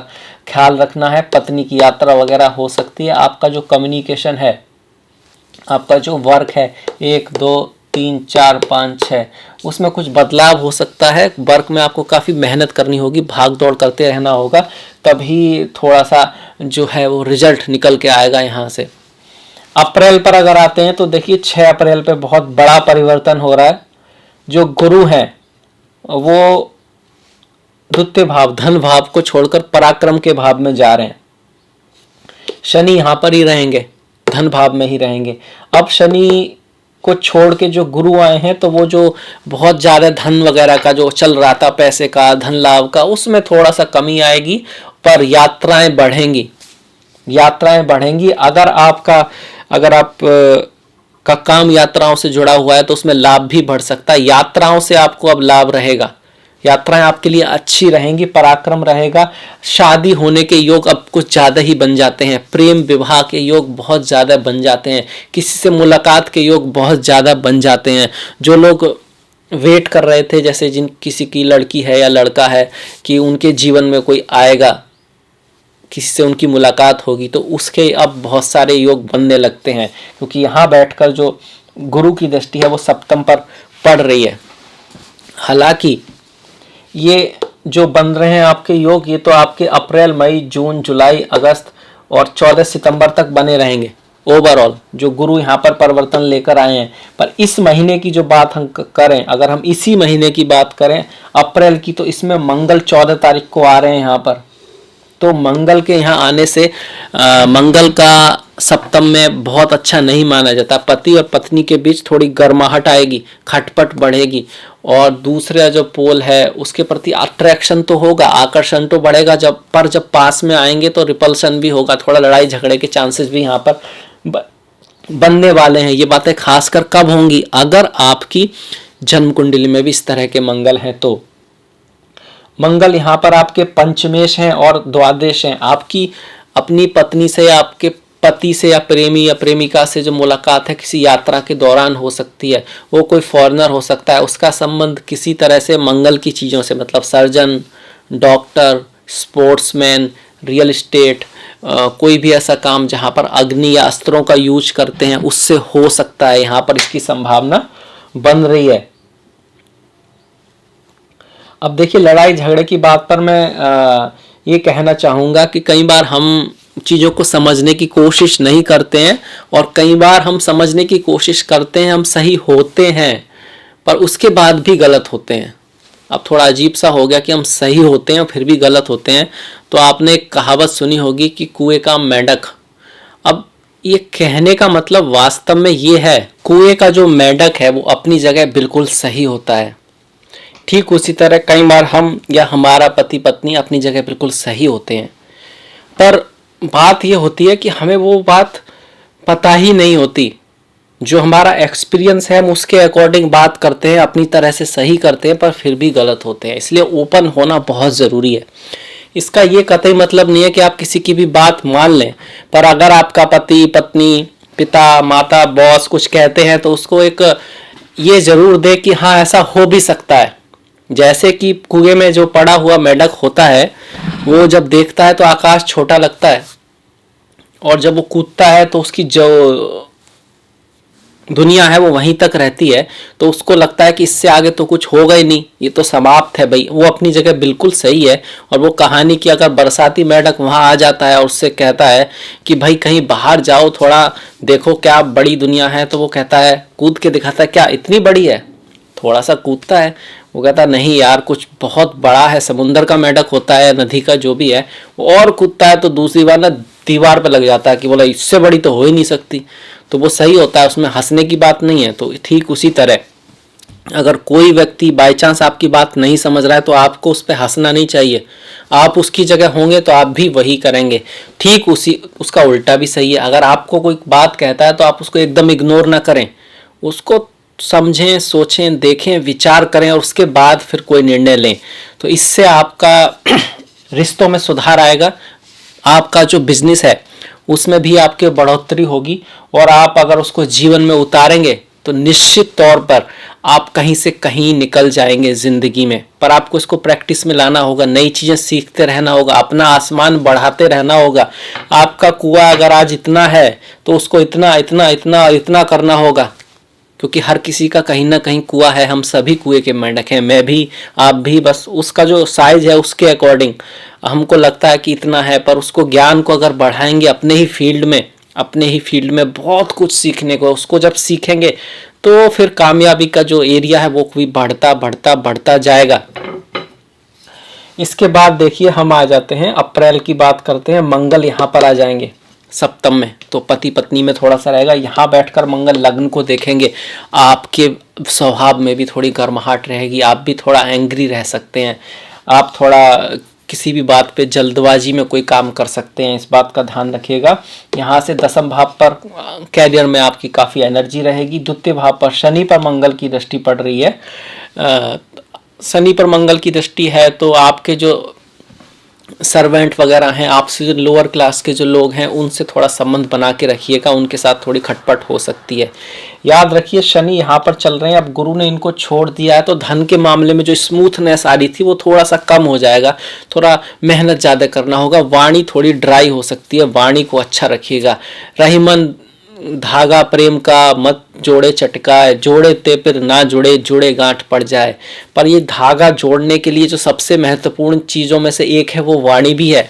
ख्याल रखना है, पत्नी की यात्रा वगैरह हो सकती है। आपका जो कम्युनिकेशन है, आपका जो वर्क है 1 2 3 4 5 6, उसमें कुछ बदलाव हो सकता है। वर्क में आपको काफ़ी मेहनत करनी होगी, भाग दौड़ करते रहना होगा, तभी थोड़ा सा जो है वो रिजल्ट निकल के आएगा यहाँ से। अप्रैल पर अगर आते हैं तो देखिए 6 अप्रैल पे बहुत बड़ा परिवर्तन हो रहा है। जो गुरु हैं वो द्वितीय भाव, धन भाव को छोड़कर पराक्रम के भाव में जा रहे हैं। शनि यहाँ पर ही रहेंगे, धन भाव में ही रहेंगे। अब शनि को छोड़ के जो गुरु आए हैं तो वो जो बहुत ज़्यादा धन वगैरह का जो चल रहा था, पैसे का, धन लाभ का, उसमें थोड़ा सा कमी आएगी, पर यात्राएं बढ़ेंगी, यात्राएं बढ़ेंगी। अगर आप का काम यात्राओं से जुड़ा हुआ है तो उसमें लाभ भी बढ़ सकता है। यात्राओं से आपको अब लाभ रहेगा, यात्राएं आपके लिए अच्छी रहेंगी, पराक्रम रहेगा। शादी होने के योग अब कुछ ज़्यादा ही बन जाते हैं, प्रेम विवाह के योग बहुत ज़्यादा बन जाते हैं, किसी से मुलाकात के योग बहुत ज़्यादा बन जाते हैं। जो लोग वेट कर रहे थे, जैसे जिन किसी की लड़की है या लड़का है कि उनके जीवन में कोई आएगा, किसी से उनकी मुलाकात होगी, तो उसके अब बहुत सारे योग बनने लगते हैं, क्योंकि यहाँ बैठकर जो गुरु की दृष्टि है वो सप्तम पर पड़ रही है। हालांकि ये जो बन रहे हैं आपके योग, ये तो आपके अप्रैल, मई, जून, जुलाई, अगस्त और 14 सितंबर तक बने रहेंगे ओवरऑल, जो गुरु यहाँ पर परिवर्तन लेकर आए हैं। पर इस महीने की जो बात हम करें, अगर हम इसी महीने की बात करें अप्रैल की, तो इसमें मंगल 14 तारीख को आ रहे हैं यहाँ पर। तो मंगल के यहाँ आने से मंगल का सप्तम में बहुत अच्छा नहीं माना जाता। पति और पत्नी के बीच थोड़ी गर्माहट आएगी, खटपट बढ़ेगी, और दूसरा जो पोल है उसके प्रति अट्रैक्शन तो होगा, आकर्षण तो बढ़ेगा, जब पास में आएंगे तो रिपल्सन भी होगा, थोड़ा लड़ाई झगड़े के चांसेस भी यहाँ पर बनने वाले हैं। ये बातें खासकर कब होंगी, अगर आपकी जन्म कुंडली में भी इस तरह के मंगल हैं तो। मंगल यहाँ पर आपके पंचमेश हैं और द्वादश हैं। आपकी अपनी पत्नी से या आपके पति से या प्रेमी या प्रेमिका से जो मुलाकात है किसी यात्रा के दौरान हो सकती है। वो कोई फॉरेनर हो सकता है, उसका संबंध किसी तरह से मंगल की चीज़ों से, मतलब surgeon, doctor, sportsman, real estate, कोई भी ऐसा काम जहाँ पर अग्नि या अस्त्रों का यूज करते हैं, उससे हो सकता है। यहाँ पर इसकी संभावना बन रही है। अब देखिए, लड़ाई झगड़े की बात पर मैं ये कहना चाहूँगा कि कई बार हम चीज़ों को समझने की कोशिश नहीं करते हैं, और कई बार हम समझने की कोशिश करते हैं, हम सही होते हैं, पर उसके बाद भी गलत होते हैं। अब थोड़ा अजीब सा हो गया कि हम सही होते हैं और फिर भी गलत होते हैं। तो आपने एक कहावत सुनी होगी कि कुएं का मेंढक। अब ये कहने का मतलब वास्तव में ये है, कुएं का जो मेंढक है वो अपनी जगह बिल्कुल सही होता है। ठीक उसी तरह कई बार हम या हमारा पति पत्नी अपनी जगह बिल्कुल सही होते हैं, पर बात ये होती है कि हमें वो बात पता ही नहीं होती। जो हमारा एक्सपीरियंस है हम उसके अकॉर्डिंग बात करते हैं, अपनी तरह से सही करते हैं, पर फिर भी गलत होते हैं। इसलिए ओपन होना बहुत ज़रूरी है। इसका ये कतई मतलब नहीं है कि आप किसी की भी बात मान लें, पर अगर आपका पति पत्नी पिता माता बॉस कुछ कहते हैं तो उसको एक ये ज़रूर दे कि हाँ ऐसा हो भी सकता है। जैसे कि कुएं में जो पड़ा हुआ मेंढक होता है, वो जब देखता है तो आकाश छोटा लगता है, और जब वो कूदता है तो उसकी जो दुनिया है वो वहीं तक रहती है। तो उसको लगता है कि इससे आगे तो कुछ होगा ही नहीं, ये तो समाप्त है भाई। वो अपनी जगह बिल्कुल सही है। और वो कहानी की अगर बरसाती मेंढक वहां आ जाता है और उससे कहता है कि भाई कहीं बाहर जाओ, थोड़ा देखो क्या बड़ी दुनिया है, तो वो कहता है, कूद के दिखाता है, क्या इतनी बड़ी है? थोड़ा सा कूदता है, वो कहता है नहीं यार कुछ बहुत बड़ा है। समुंदर का मेंढक होता है, नदी का जो भी है, वो और कूदता है तो दूसरी बार ना दीवार पे लग जाता है कि बोला इससे बड़ी तो हो ही नहीं सकती। तो वो सही होता है, उसमें हंसने की बात नहीं है। तो ठीक उसी तरह अगर कोई व्यक्ति बाई चांस आपकी बात नहीं समझ रहा है तो आपको उस पर हंसना नहीं चाहिए। आप उसकी जगह होंगे तो आप भी वही करेंगे। ठीक उसी उसका उल्टा भी सही है। अगर आपको कोई बात कहता है तो आप उसको एकदम इग्नोर ना करें, उसको समझें, सोचें, देखें, विचार करें और उसके बाद फिर कोई निर्णय लें। तो इससे आपका रिश्तों में सुधार आएगा, आपका जो बिजनेस है उसमें भी आपकी बढ़ोतरी होगी, और आप अगर उसको जीवन में उतारेंगे तो निश्चित तौर पर आप कहीं से कहीं निकल जाएंगे ज़िंदगी में। पर आपको इसको प्रैक्टिस में लाना होगा, नई चीज़ें सीखते रहना होगा, अपना आसमान बढ़ाते रहना होगा। आपका कुआं अगर आज इतना है तो उसको इतना इतना इतना इतना करना होगा, क्योंकि हर किसी का कहीं ना कहीं कुआं है। हम सभी कुएं के मेंढक हैं, मैं भी आप भी। बस उसका जो साइज है उसके अकॉर्डिंग हमको लगता है कि इतना है, पर उसको ज्ञान को अगर बढ़ाएंगे अपने ही फील्ड में बहुत कुछ सीखने को, उसको जब सीखेंगे तो फिर कामयाबी का जो एरिया है वो भी बढ़ता बढ़ता बढ़ता जाएगा। इसके बाद देखिए हम आ जाते हैं अप्रैल की बात करते हैं। मंगल यहाँ पर आ जाएंगे सप्तम में, तो पति पत्नी में थोड़ा सा रहेगा। यहाँ बैठकर मंगल लग्न को देखेंगे, आपके स्वभाव में भी थोड़ी गर्माहट रहेगी, आप भी थोड़ा एंग्री रह सकते हैं, आप थोड़ा किसी भी बात पे जल्दबाजी में कोई काम कर सकते हैं, इस बात का ध्यान रखिएगा। यहाँ से दसम भाव पर कैरियर में आपकी काफ़ी एनर्जी रहेगी। द्वितीय भाव पर शनि पर मंगल की दृष्टि पड़ रही है। शनि पर मंगल की दृष्टि है तो आपके जो सर्वेंट वगैरह हैं, आपसे जो लोअर क्लास के जो लोग हैं उनसे थोड़ा संबंध बना के रखिएगा, उनके साथ थोड़ी खटपट हो सकती है। याद रखिए शनि यहाँ पर चल रहे हैं, अब गुरु ने इनको छोड़ दिया है तो धन के मामले में जो स्मूथनेस आ रही थी वो थोड़ा सा कम हो जाएगा, थोड़ा मेहनत ज़्यादा करना होगा। वाणी थोड़ी ड्राई हो सकती है, वाणी को अच्छा रखिएगा। रही मन धागा प्रेम का मत जोड़े चटकाए, जोड़े ते फिर ना जुड़े, जुड़े गांठ पड़ जाए। पर ये धागा जोड़ने के लिए जो सबसे महत्वपूर्ण चीज़ों में से एक है वो वाणी भी है,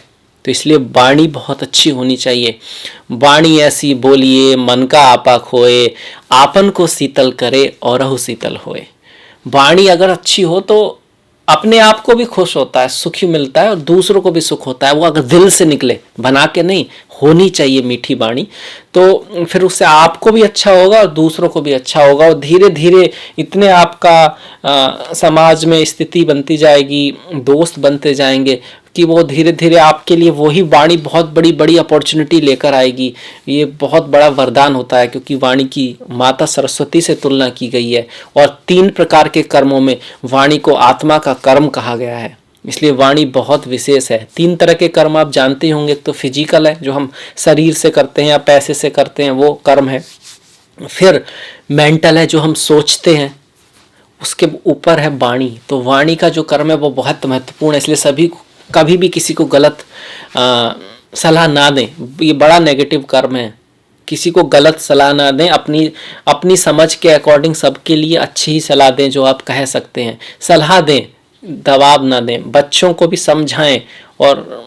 तो इसलिए वाणी बहुत अच्छी होनी चाहिए। वाणी ऐसी बोलिए मन का आपा खोए, आपन को शीतल करे और शीतल होए। वाणी अगर अच्छी हो तो अपने आप को भी खुश होता है, सुखी मिलता है, और दूसरों को भी सुख होता है। वो अगर दिल से निकले, बना के नहीं, होनी चाहिए मीठी वाणी, तो फिर उससे आपको भी अच्छा होगा और दूसरों को भी अच्छा होगा। और धीरे धीरे इतने आपका समाज में स्थिति बनती जाएगी, दोस्त बनते जाएंगे कि वो धीरे धीरे आपके लिए वही वाणी बहुत बड़ी बड़ी अपॉर्चुनिटी लेकर आएगी। ये बहुत बड़ा वरदान होता है, क्योंकि वाणी की माता सरस्वती से तुलना की गई है, और 3 प्रकार के कर्मों में वाणी को आत्मा का कर्म कहा गया है, इसलिए वाणी बहुत विशेष है। 3 तरह के कर्म आप जानते होंगे, तो फिजिकल है जो हम शरीर से करते हैं या पैसे से करते हैं, वो कर्म है। फिर मेंटल है जो हम सोचते हैं, उसके ऊपर है वाणी। तो वाणी का जो कर्म है वो बहुत महत्वपूर्ण है, इसलिए सभी कभी भी किसी को गलत सलाह ना दें, ये बड़ा नेगेटिव कर्म है। किसी को गलत सलाह ना दें, अपनी समझ के अकॉर्डिंग सबके लिए अच्छी ही सलाह दें जो आप कह सकते हैं। सलाह दें, दबाव ना दें, बच्चों को भी समझाएं और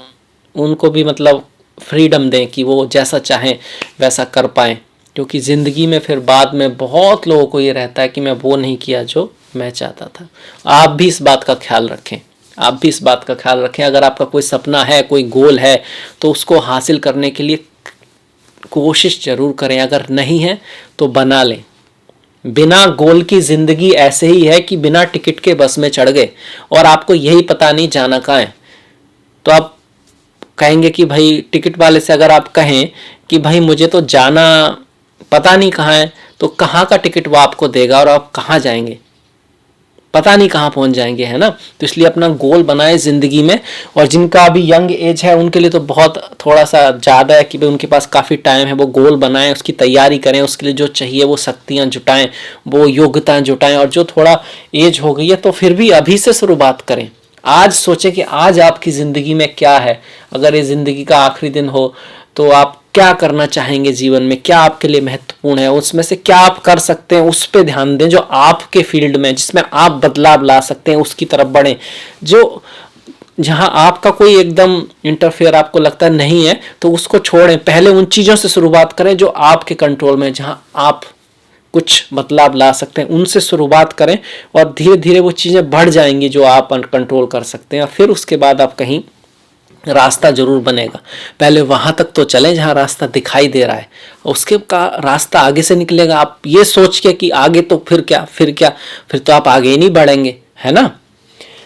उनको भी मतलब फ्रीडम दें कि वो जैसा चाहें वैसा कर पाएँ। क्योंकि ज़िंदगी में फिर बाद में बहुत लोगों को ये रहता है कि मैं वो नहीं किया जो मैं चाहता था। आप भी इस बात का ख्याल रखें, आप भी इस बात का ख्याल रखें। अगर आपका कोई सपना है, कोई गोल है, तो उसको हासिल करने के लिए कोशिश ज़रूर करें। अगर नहीं है तो बना लें। बिना गोल की ज़िंदगी ऐसे ही है कि बिना टिकट के बस में चढ़ गए और आपको यही पता नहीं जाना कहाँ है। तो आप कहेंगे कि भाई टिकट वाले से अगर आप कहें कि भाई मुझे तो जाना पता नहीं कहाँ है, तो कहाँ का टिकट वो आपको देगा और आप कहाँ जाएंगे, पता नहीं कहाँ पहुँच जाएंगे, है ना। तो इसलिए अपना गोल बनाए ज़िंदगी में। और जिनका अभी यंग एज है उनके लिए तो बहुत थोड़ा सा ज़्यादा है कि भाई उनके पास काफ़ी टाइम है, वो गोल बनाएं, उसकी तैयारी करें, उसके लिए जो चाहिए वो शक्तियाँ जुटाएं, वो योग्यताएं जुटाएं। और जो थोड़ा एज हो गई है तो फिर भी अभी से शुरुआत करें। आज सोचें कि आज आपकी ज़िंदगी में क्या है। अगर ये ज़िंदगी का आखिरी दिन हो तो आप क्या करना चाहेंगे जीवन में, क्या आपके लिए महत्वपूर्ण है, उसमें से क्या आप कर सकते हैं, उस पर ध्यान दें। जो आपके फील्ड में जिसमें आप बदलाव ला सकते हैं उसकी तरफ बढ़ें। जो जहां आपका कोई एकदम इंटरफेयर आपको लगता नहीं है तो उसको छोड़ें। पहले उन चीज़ों से शुरुआत करें जो आपके कंट्रोल में, जहां आप कुछ बदलाव ला सकते हैं, उनसे शुरुआत करें और धीरे धीरे वो चीज़ें बढ़ जाएंगी जो आप कंट्रोल कर सकते हैं। और फिर उसके बाद आप कहीं रास्ता जरूर बनेगा। पहले वहां तक तो चलें जहां रास्ता दिखाई दे रहा है, उसके का रास्ता आगे से निकलेगा। आप ये सोच के कि आगे तो फिर क्या, फिर तो आप आगे ही नहीं बढ़ेंगे, है ना।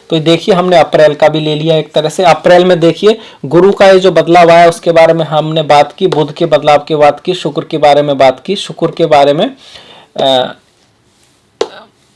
तो देखिए हमने अप्रैल का भी ले लिया एक तरह से। अप्रैल में देखिए गुरु का ये जो बदलाव आया उसके बारे में हमने बात की, बुध के बदलाव की बात की, शुक्र के बारे में बात की। शुक्र के बारे में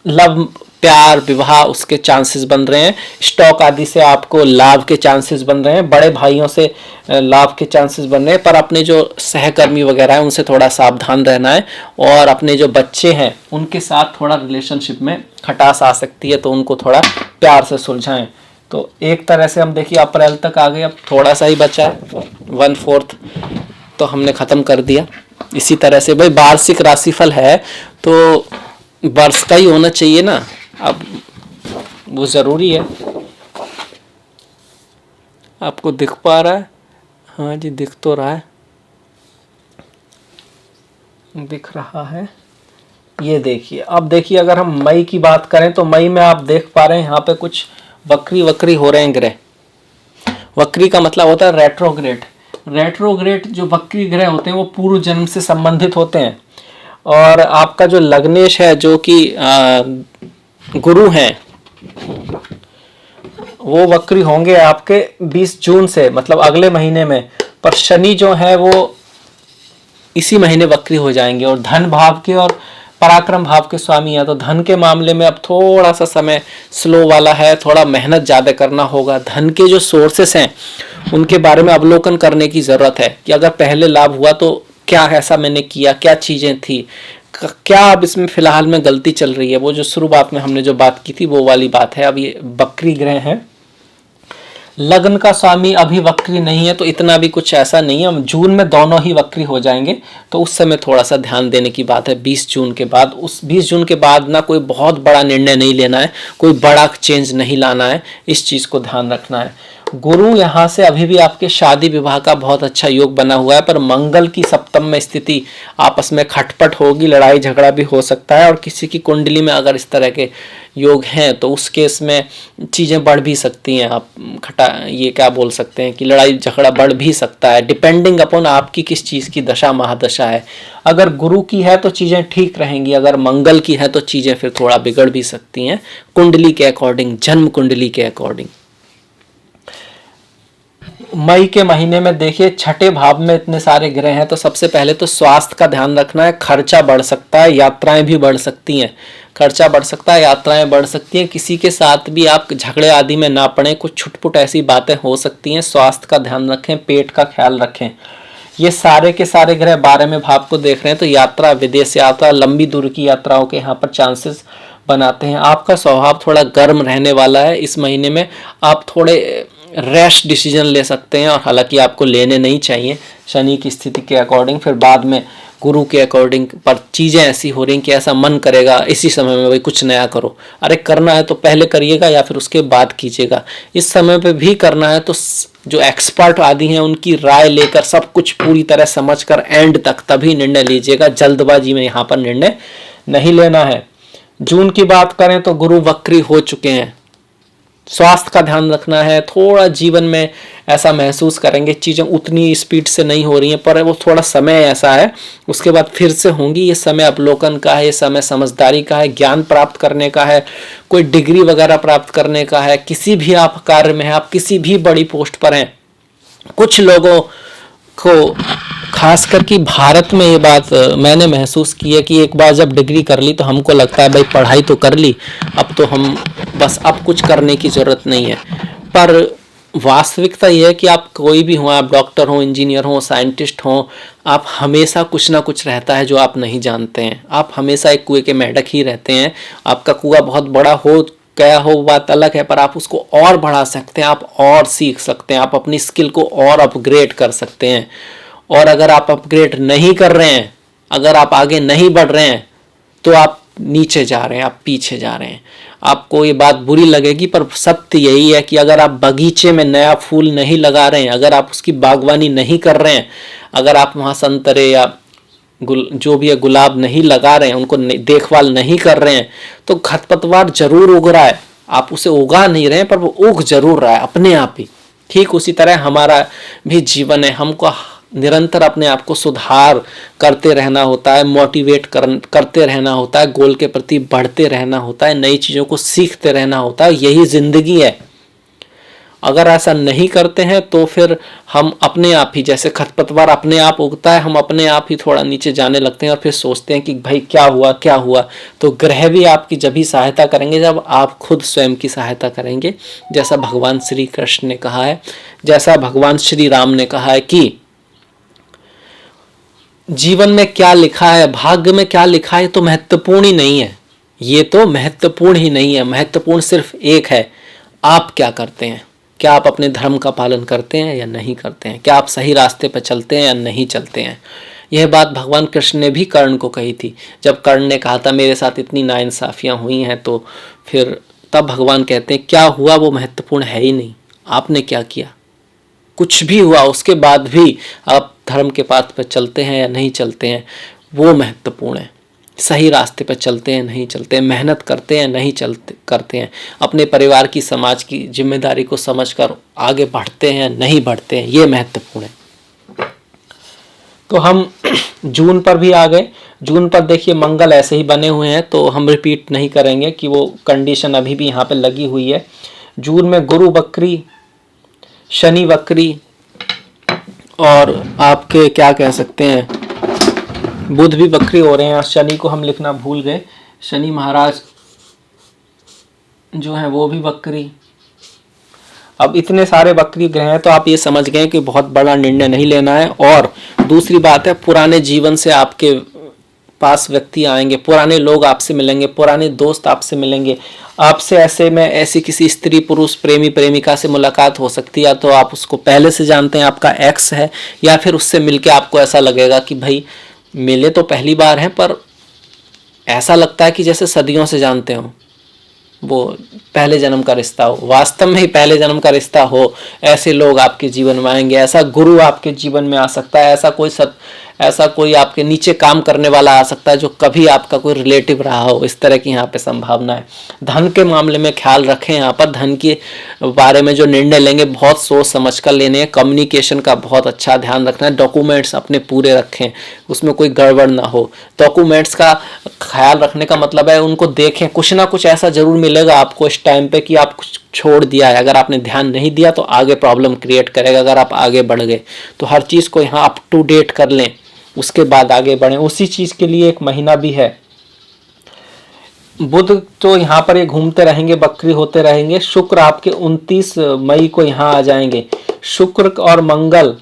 लव, प्यार, विवाह उसके चांसेस बन रहे हैं। स्टॉक आदि से आपको लाभ के चांसेस बन रहे हैं। बड़े भाइयों से लाभ के चांसेस बन रहे हैं। पर अपने जो सहकर्मी वगैरह हैं उनसे थोड़ा सावधान रहना है। और अपने जो बच्चे हैं उनके साथ थोड़ा रिलेशनशिप में खटास आ सकती है, तो उनको थोड़ा प्यार से सुलझाएं। तो एक तरह से हम देखिए अप्रैल तक आ गए, अब थोड़ा सा ही बचा है, 1/4 तो हमने ख़त्म कर दिया। इसी तरह से भाई वार्षिक राशिफल है तो वर्ष का ही होना चाहिए ना, अब वो ज़रूरी है। आपको दिख पा रहा है? हाँ जी, दिख तो रहा है, दिख रहा है। ये देखिए, अब देखिए अगर हम मई की बात करें तो मई में आप देख पा रहे हैं यहाँ पे कुछ वक्री हो रहे हैं ग्रह। वक्री का मतलब होता है रेट्रोग्रेड। रेट्रोग्रेड जो वक्री ग्रह होते हैं वो पूर्व जन्म से संबंधित होते हैं। और आपका जो लग्नेश है जो कि गुरु हैं वो वक्री होंगे आपके 20 जून से, मतलब अगले महीने में। पर शनि जो है वो इसी महीने वक्री हो जाएंगे। और धन भाव के और पराक्रम भाव के स्वामी है, तो धन के मामले में अब थोड़ा सा समय स्लो वाला है, थोड़ा मेहनत ज़्यादा करना होगा। धन के जो सोर्सेस हैं उनके बारे में अवलोकन करने की ज़रूरत है कि अगर पहले लाभ हुआ तो क्या ऐसा मैंने किया, क्या चीज़ें थी, क्या अब इसमें फिलहाल में गलती चल रही है। वो जो शुरुआत में हमने जो बात की थी वो वाली बात है। अब ये वक्री ग्रह है। लग्न का स्वामी अभी वक्री नहीं है तो इतना भी कुछ ऐसा नहीं है। जून में दोनों ही वक्री हो जाएंगे, तो उस समय थोड़ा सा ध्यान देने की बात है। 20 जून के बाद, उस 20 जून के बाद ना कोई बहुत बड़ा निर्णय नहीं लेना है, कोई बड़ा चेंज नहीं लाना है, इस चीज़ को ध्यान रखना है। गुरु यहाँ से अभी भी आपके शादी विवाह का बहुत अच्छा योग बना हुआ है, पर मंगल की सप्तम में स्थिति, आपस में खटपट होगी, लड़ाई झगड़ा भी हो सकता है। और किसी की कुंडली में अगर इस तरह के योग हैं तो उस केस में चीज़ें बढ़ भी सकती हैं। आप ये क्या बोल सकते हैं कि लड़ाई झगड़ा बढ़ भी सकता है, डिपेंडिंग अपॉन आपकी किस चीज़ की दशा महादशा है। अगर गुरु की है तो चीज़ें ठीक रहेंगी, अगर मंगल की है तो चीज़ें फिर थोड़ा बिगड़ भी सकती हैं कुंडली के अकॉर्डिंग, जन्म कुंडली के अकॉर्डिंग। मई के महीने में देखिए छठे भाव में इतने सारे ग्रह हैं, तो सबसे पहले तो स्वास्थ्य का ध्यान रखना है। खर्चा बढ़ सकता है, यात्राएं भी बढ़ सकती हैं। खर्चा बढ़ सकता है, यात्राएं बढ़ सकती हैं। किसी के साथ भी आप झगड़े आदि में ना पड़े, कुछ छुटपुट ऐसी बातें हो सकती हैं। स्वास्थ्य का ध्यान रखें, पेट का ख्याल रखें। ये सारे के सारे ग्रह 12वें भाव को देख रहे हैं, तो यात्रा, विदेश यात्रा, लंबी दूर की यात्राओं के यहाँ पर चांसेस बनाते हैं। आपका स्वभाव थोड़ा गर्म रहने वाला है इस महीने में। आप थोड़े रैश डिसीजन ले सकते हैं, और हालांकि आपको लेने नहीं चाहिए शनि की स्थिति के अकॉर्डिंग। फिर बाद में गुरु के अकॉर्डिंग, पर चीज़ें ऐसी हो रही कि ऐसा मन करेगा इसी समय में भाई कुछ नया करो। अरे करना है तो पहले करिएगा या फिर उसके बाद कीजिएगा। इस समय पे भी करना है तो जो एक्सपर्ट आदि हैं उनकी राय लेकर सब कुछ पूरी तरह समझकर एंड तक तभी निर्णय लीजिएगा। जल्दबाजी में यहाँ पर निर्णय नहीं लेना है। जून की बात करें तो गुरु वक्री हो चुके हैं। स्वास्थ्य का ध्यान रखना है। थोड़ा जीवन में ऐसा महसूस करेंगे चीज़ें उतनी स्पीड से नहीं हो रही हैं, पर वो थोड़ा समय ऐसा है, उसके बाद फिर से होंगी। ये समय अवलोकन का है, ये समय समझदारी का है, ज्ञान प्राप्त करने का है, कोई डिग्री वगैरह प्राप्त करने का है। किसी भी आप कार्य में हैं, आप किसी भी बड़ी पोस्ट पर हैं। कुछ लोगों को खास करके भारत में ये बात मैंने महसूस की है कि एक बार जब डिग्री कर ली तो हमको लगता है भाई पढ़ाई तो कर ली, अब तो हम बस अब कुछ करने की ज़रूरत नहीं है। पर वास्तविकता ये है कि आप कोई भी हो, आप डॉक्टर हो, इंजीनियर हो, साइंटिस्ट हो, आप हमेशा कुछ ना कुछ रहता है जो आप नहीं जानते हैं। आप हमेशा एक कुएं के मेंढक ही रहते हैं। आपका कुआं बहुत बड़ा हो क्या हो बात अलग है, पर आप उसको और बढ़ा सकते हैं, आप और सीख सकते हैं, आप अपनी स्किल को और अपग्रेड कर सकते हैं। और अगर आप अपग्रेड नहीं कर रहे हैं, अगर आप आगे नहीं बढ़ रहे हैं, तो आप नीचे जा रहे हैं, आप पीछे जा रहे हैं। आपको ये बात बुरी लगेगी पर सत्य यही है कि अगर आप बगीचे में नया फूल नहीं लगा रहे हैं, अगर आप उसकी बागवानी नहीं कर रहे हैं, अगर आप वहाँ संतरे या जो भी है गुलाब नहीं लगा रहे हैं, उनको देखभाल नहीं कर रहे हैं, तो खरपतवार जरूर उग रहा है। आप उसे उगा नहीं रहे हैं पर वो उग जरूर रहा है अपने आप ही। ठीक उसी तरह हमारा भी जीवन है। हमको निरंतर अपने आप को सुधार करते रहना होता है, मोटिवेट करते रहना होता है, गोल के प्रति बढ़ते रहना होता है, नई चीज़ों को सीखते रहना होता है। यही जिंदगी है। अगर ऐसा नहीं करते हैं तो फिर हम अपने आप ही, जैसे खरपतवार अपने आप उगता है, हम अपने आप ही थोड़ा नीचे जाने लगते हैं और फिर सोचते हैं कि भाई क्या हुआ क्या हुआ। तो ग्रह भी आपकी जब ही सहायता करेंगे जब आप खुद स्वयं की सहायता करेंगे। जैसा भगवान श्री कृष्ण ने कहा है, जैसा भगवान श्री राम ने कहा है कि जीवन में क्या लिखा है, भाग्य में क्या लिखा है तो महत्वपूर्ण ही नहीं है। ये तो महत्वपूर्ण ही नहीं है। महत्वपूर्ण सिर्फ एक है, आप क्या करते हैं। क्या आप अपने धर्म का पालन करते हैं या नहीं करते हैं? क्या आप सही रास्ते पर चलते हैं या नहीं चलते हैं? यह बात भगवान कृष्ण ने भी कर्ण को कही थी। जब कर्ण ने कहा था मेरे साथ इतनी नाइंसाफियां हुई हैं, तो फिर तब भगवान कहते हैं क्या हुआ वो महत्वपूर्ण है ही नहीं, आपने क्या किया। कुछ भी हुआ उसके बाद भी आप धर्म के पाथ पर चलते हैं या नहीं चलते हैं, वो महत्वपूर्ण है। सही रास्ते पर चलते हैं नहीं चलते हैं, मेहनत करते हैं नहीं करते हैं, अपने परिवार की समाज की जिम्मेदारी को समझकर आगे बढ़ते हैं नहीं बढ़ते हैं, ये महत्वपूर्ण है। तो हम जून पर भी आ गए। जून पर देखिए मंगल ऐसे ही बने हुए हैं, तो हम रिपीट नहीं करेंगे कि वो कंडीशन अभी भी यहाँ पे लगी हुई है। जून में गुरु वक्री, शनि वक्री, और आपके क्या कह सकते हैं बुध भी वक्री हो रहे हैं। शनि को हम लिखना भूल गए, शनि महाराज जो हैं वो भी वक्री। अब इतने सारे वक्री ग्रह हैं तो आप ये समझ गए कि बहुत बड़ा निर्णय नहीं लेना है। और दूसरी बात है, पुराने जीवन से आपके पास व्यक्ति आएंगे, पुराने लोग आपसे मिलेंगे, पुराने दोस्त आपसे मिलेंगे। आपसे ऐसे में ऐसी किसी स्त्री पुरुष प्रेमी प्रेमिका से मुलाकात हो सकती है, या तो आप उसको पहले से जानते हैं, आपका एक्स है, या फिर उससे मिलके आपको ऐसा लगेगा कि भाई मिले तो पहली बार हैं पर ऐसा लगता है कि जैसे सदियों से जानते हो, वो पहले जन्म का रिश्ता हो। वास्तव में ही पहले जन्म का रिश्ता हो, ऐसे लोग आपके जीवन में आएंगे। ऐसा गुरु आपके जीवन में आ सकता है, ऐसा कोई आपके नीचे काम करने वाला आ सकता है जो कभी आपका कोई रिलेटिव रहा हो। इस तरह की यहाँ पे संभावना है। धन के मामले में ख्याल रखें, यहाँ पर धन के बारे में जो निर्णय लेंगे बहुत सोच समझ कर लेने हैं। कम्युनिकेशन का बहुत अच्छा ध्यान रखना है। डॉक्यूमेंट्स अपने पूरे रखें, उसमें कोई गड़बड़ ना हो। डॉक्यूमेंट्स का ख्याल रखने का मतलब है उनको देखें, कुछ ना कुछ ऐसा जरूर मिलेगा आपको इस टाइम पे कि आप कुछ छोड़ दिया है। अगर आपने ध्यान नहीं दिया तो आगे प्रॉब्लम क्रिएट करेगा। अगर आप आगे बढ़ गए तो हर चीज़ को यहाँ अप टू डेट कर लें, उसके बाद आगे बढ़ें। उसी चीज़ के लिए एक महीना भी है। बुध तो यहाँ पर ये घूमते रहेंगे, बकरी होते रहेंगे। शुक्र आपके 29 मई को यहाँ आ जाएंगे। शुक्र और मंगल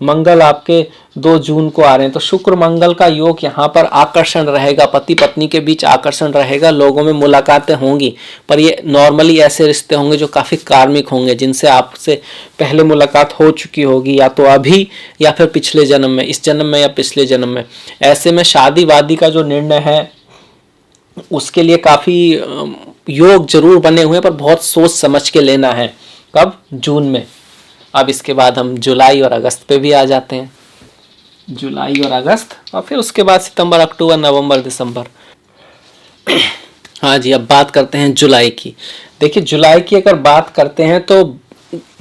मंगल आपके 2 जून को आ रहे हैं, तो शुक्र मंगल का योग यहाँ पर आकर्षण रहेगा, पति पत्नी के बीच आकर्षण रहेगा, लोगों में मुलाकातें होंगी, पर ये नॉर्मली ऐसे रिश्ते होंगे जो काफ़ी कार्मिक होंगे, जिनसे आपसे पहले मुलाकात हो चुकी होगी, या तो अभी या फिर पिछले जन्म में, इस जन्म में या पिछले जन्म में। ऐसे में शादी वादी का जो निर्णय है उसके लिए काफ़ी योग जरूर बने हुए हैं, पर बहुत सोच समझ के लेना है। कब? जून में। अब इसके बाद हम जुलाई और अगस्त पे भी आ जाते हैं। जुलाई और अगस्त, और फिर उसके बाद सितंबर, अक्टूबर, नवंबर, दिसंबर। हाँ जी, अब बात करते हैं जुलाई की। देखिए, जुलाई की अगर बात करते हैं तो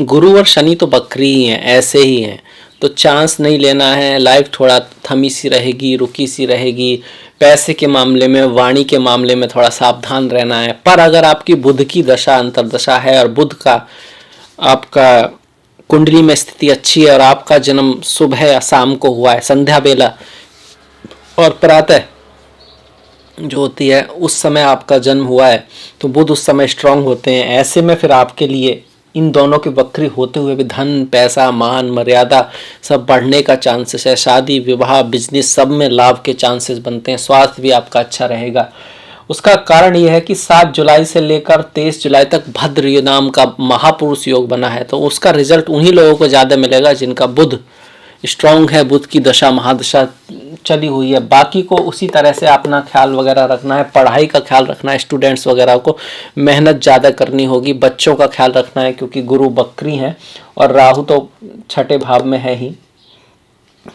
गुरु और शनि तो बकरी ही हैं, ऐसे ही हैं, तो चांस नहीं लेना है। लाइफ थोड़ा थमी सी रहेगी, रुकी सी रहेगी। पैसे के मामले में, वाणी के मामले में थोड़ा सावधान रहना है। पर अगर आपकी बुध की दशा अंतर्दशा है और बुध का आपका कुंडली में स्थिति अच्छी है और आपका जन्म सुबह या शाम को हुआ है, संध्या बेला और प्रातः जो होती है उस समय आपका जन्म हुआ है, तो बुध उस समय स्ट्रांग होते हैं। ऐसे में फिर आपके लिए इन दोनों की वक्री होते हुए भी धन, पैसा, मान, मर्यादा सब बढ़ने का चांसेस है। शादी, विवाह, बिजनेस सब में लाभ के चांसेस बनते हैं। स्वास्थ्य भी आपका अच्छा रहेगा। उसका कारण यह है कि 7 जुलाई से लेकर 23 जुलाई तक भद्र नाम का महापुरुष योग बना है, तो उसका रिजल्ट उन्हीं लोगों को ज़्यादा मिलेगा जिनका बुध स्ट्रांग है, बुध की दशा महादशा चली हुई है। बाकी को उसी तरह से अपना ख्याल वगैरह रखना है, पढ़ाई का ख्याल रखना है, स्टूडेंट्स वगैरह को मेहनत ज़्यादा करनी होगी, बच्चों का ख्याल रखना है क्योंकि गुरु बकरी हैं और राहु तो छठे भाव में है ही,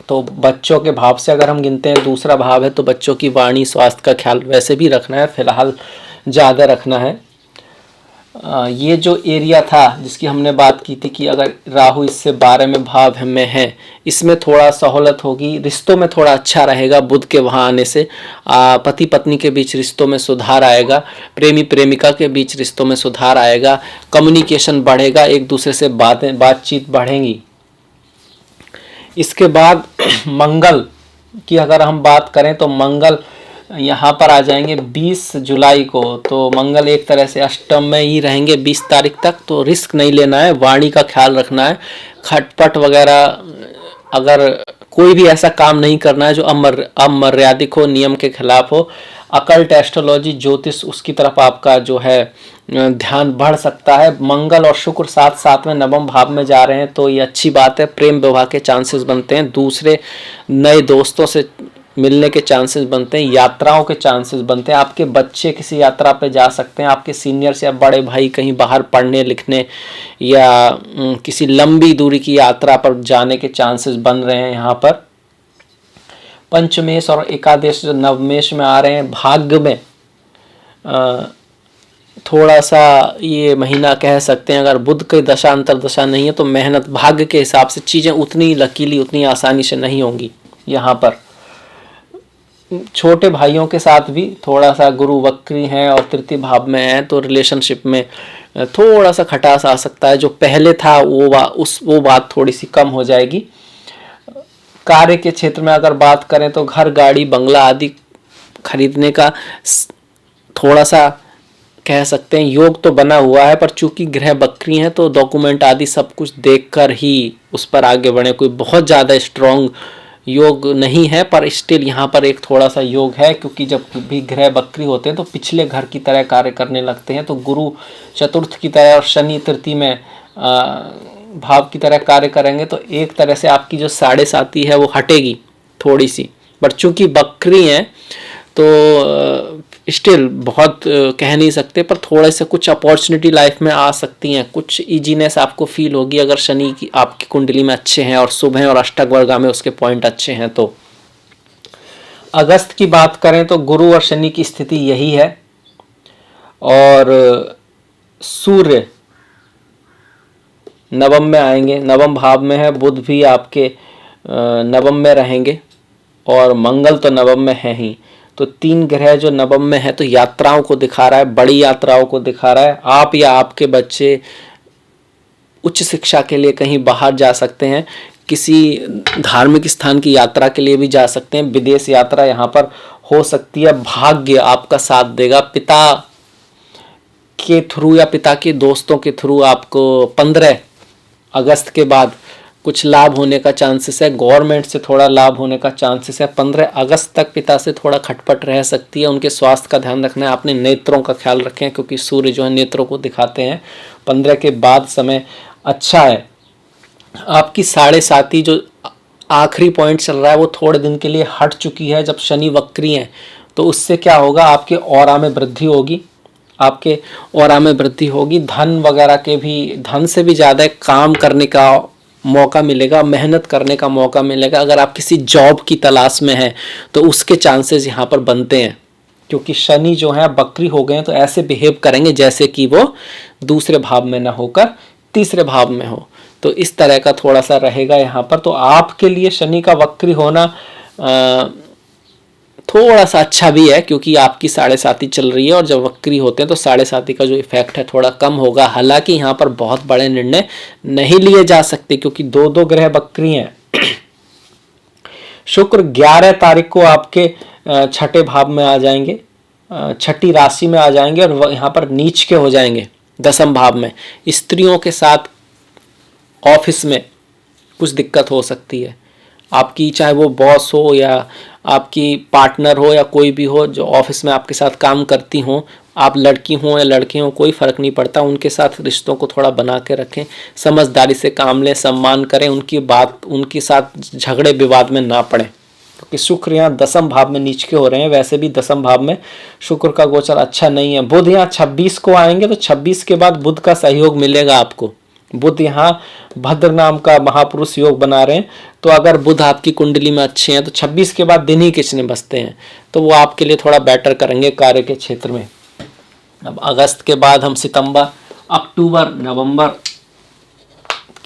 तो बच्चों के भाव से अगर हम गिनते हैं दूसरा भाव है, तो बच्चों की वाणी, स्वास्थ्य का ख्याल वैसे भी रखना है, फिलहाल ज़्यादा रखना है। ये जो एरिया था जिसकी हमने बात की थी कि अगर राहु इससे 12वें भाव में है, इसमें थोड़ा सहूलत होगी, रिश्तों में थोड़ा अच्छा रहेगा। बुध के वहाँ आने से पति पत्नी के बीच रिश्तों में सुधार आएगा, प्रेमी प्रेमिका के बीच रिश्तों में सुधार आएगा, कम्युनिकेशन बढ़ेगा, एक दूसरे से बातचीत बढ़ेंगी। इसके बाद मंगल की अगर हम बात करें तो मंगल यहाँ पर आ जाएंगे 20 जुलाई को, तो मंगल एक तरह से अष्टम में ही रहेंगे 20 तारीख तक, तो रिस्क नहीं लेना है, वाणी का ख्याल रखना है, खटपट वगैरह अगर कोई भी ऐसा काम नहीं करना है जो अमर्यादिक हो, नियम के खिलाफ हो। अकल्ट, एस्ट्रोलॉजी, ज्योतिष, उसकी तरफ आपका जो है ध्यान बढ़ सकता है। मंगल और शुक्र साथ साथ में नवम भाव में जा रहे हैं, तो ये अच्छी बात है। प्रेम विवाह के चांसेस बनते हैं, दूसरे नए दोस्तों से मिलने के चांसेस बनते हैं, यात्राओं के चांसेस बनते हैं। आपके बच्चे किसी यात्रा पे जा सकते हैं, आपके सीनियर्स या बड़े भाई कहीं बाहर पढ़ने लिखने या किसी लंबी दूरी की यात्रा पर जाने के चांसेस बन रहे हैं। यहाँ पर पंचमेश और एकादश जो नवमेश में आ रहे हैं, भाग्य में थोड़ा सा ये महीना कह सकते हैं, अगर बुध की दशा अंतर्दशा नहीं है तो मेहनत, भाग्य के हिसाब से चीज़ें उतनी लकीली, उतनी आसानी से नहीं होंगी। यहाँ पर छोटे भाइयों के साथ भी थोड़ा सा, गुरु वक्री हैं और तृतीय भाव में हैं, तो रिलेशनशिप में थोड़ा सा खटास आ सकता है। जो पहले था वो बात थोड़ी सी कम हो जाएगी। कार्य के क्षेत्र में अगर बात करें तो घर, गाड़ी, बंगला आदि खरीदने का थोड़ा सा कह सकते हैं योग तो बना हुआ है, पर चूंकि ग्रह बकरी हैं तो डॉक्यूमेंट आदि सब कुछ देखकर ही उस पर आगे बढ़े। कोई बहुत ज़्यादा स्ट्रॉन्ग योग नहीं है, पर स्टिल यहाँ पर एक थोड़ा सा योग है, क्योंकि जब भी ग्रह बकरी होते हैं तो पिछले घर की तरह कार्य करने लगते हैं। तो गुरु चतुर्थ की तरह और शनि तृतीय में भाव की तरह कार्य करेंगे, तो एक तरह से आपकी जो साढ़े साती है वो हटेगी थोड़ी सी। पर चूंकि बकरी हैं तो स्टिल बहुत कह नहीं सकते, पर थोड़े से कुछ अपॉर्चुनिटी लाइफ में आ सकती हैं, कुछ इजीनेस आपको फील होगी अगर शनि की आपकी कुंडली में अच्छे हैं और शुभ हैं और अष्टक वर्गा में उसके पॉइंट अच्छे हैं। तो अगस्त की बात करें तो गुरु और शनि की स्थिति यही है, और सूर्य नवम में आएंगे, नवम भाव में है, बुध भी आपके नवम में रहेंगे और मंगल तो नवम में है ही। तो 3 ग्रह जो नवम में है तो यात्राओं को दिखा रहा है, बड़ी यात्राओं को दिखा रहा है। आप या आपके बच्चे उच्च शिक्षा के लिए कहीं बाहर जा सकते हैं, किसी धार्मिक स्थान की यात्रा के लिए भी जा सकते हैं, विदेश यात्रा यहाँ पर हो सकती है। भाग्य आपका साथ देगा, पिता के थ्रू या पिता के दोस्तों के थ्रू आपको 15 अगस्त के बाद कुछ लाभ होने का चांसेस है, गवर्नमेंट से थोड़ा लाभ होने का चांसेस है। 15 अगस्त तक पिता से थोड़ा खटपट रह सकती है, उनके स्वास्थ्य का ध्यान रखना है। अपने नेत्रों का ख्याल रखें क्योंकि सूर्य जो है नेत्रों को दिखाते हैं। 15 के बाद समय अच्छा है। आपकी 7.5 जो आखिरी पॉइंट चल रहा है वो थोड़े दिन के लिए हट चुकी है। जब शनि वक्री हैं तो उससे क्या होगा, आपके ऑरा में वृद्धि होगी, आपके ऑरा में वृद्धि होगी। धन वगैरह के भी, धन से भी ज़्यादा काम करने का मौका मिलेगा, मेहनत करने का मौका मिलेगा। अगर आप किसी जॉब की तलाश में हैं तो उसके चांसेस यहाँ पर बनते हैं, क्योंकि शनि जो है बकरी हो गए हैं तो ऐसे बिहेव करेंगे जैसे कि वो दूसरे भाव में ना होकर तीसरे भाव में हो। तो इस तरह का थोड़ा सा रहेगा यहाँ पर। तो आपके लिए शनि का वक्री होना थोड़ा सा अच्छा भी है, क्योंकि आपकी 7.5 चल रही है और जब वक्री होते हैं तो 7.5 का जो इफेक्ट है थोड़ा कम होगा। हालांकि यहाँ पर बहुत बड़े निर्णय नहीं लिए जा सकते क्योंकि दो ग्रह वक्री हैं। शुक्र 11 तारीख को आपके छठे भाव में आ जाएंगे, छठी राशि में आ जाएंगे और यहाँ पर नीच के हो जाएंगे 10वें भाव में। स्त्रियों के साथ ऑफिस में कुछ दिक्कत हो सकती है आपकी, चाहे वो बॉस हो या आपकी पार्टनर हो या कोई भी हो जो ऑफिस में आपके साथ काम करती हो। आप लड़की हो या लड़के हो कोई फ़र्क नहीं पड़ता, उनके साथ रिश्तों को थोड़ा बना के रखें, समझदारी से काम लें, सम्मान करें, उनकी बात, उनके साथ झगड़े विवाद में ना पड़ें। क्योंकि शुक्र यहाँ 10वें भाव में नीच के हो रहे हैं। वैसे भी 10वें भाव में शुक्र का गोचर अच्छा नहीं है। बुध यहाँ 26 को आएंगे तो 26 के बाद बुध का सहयोग मिलेगा आपको। बुध यहाँ भद्र नाम का महापुरुष योग बना रहे हैं, तो अगर बुध आपकी कुंडली में अच्छे हैं तो 26 के बाद दिन ही किसने बसते हैं, तो वो आपके लिए थोड़ा बेटर करेंगे कार्य के क्षेत्र में। अब अगस्त के बाद हम सितंबर, अक्टूबर, नवंबर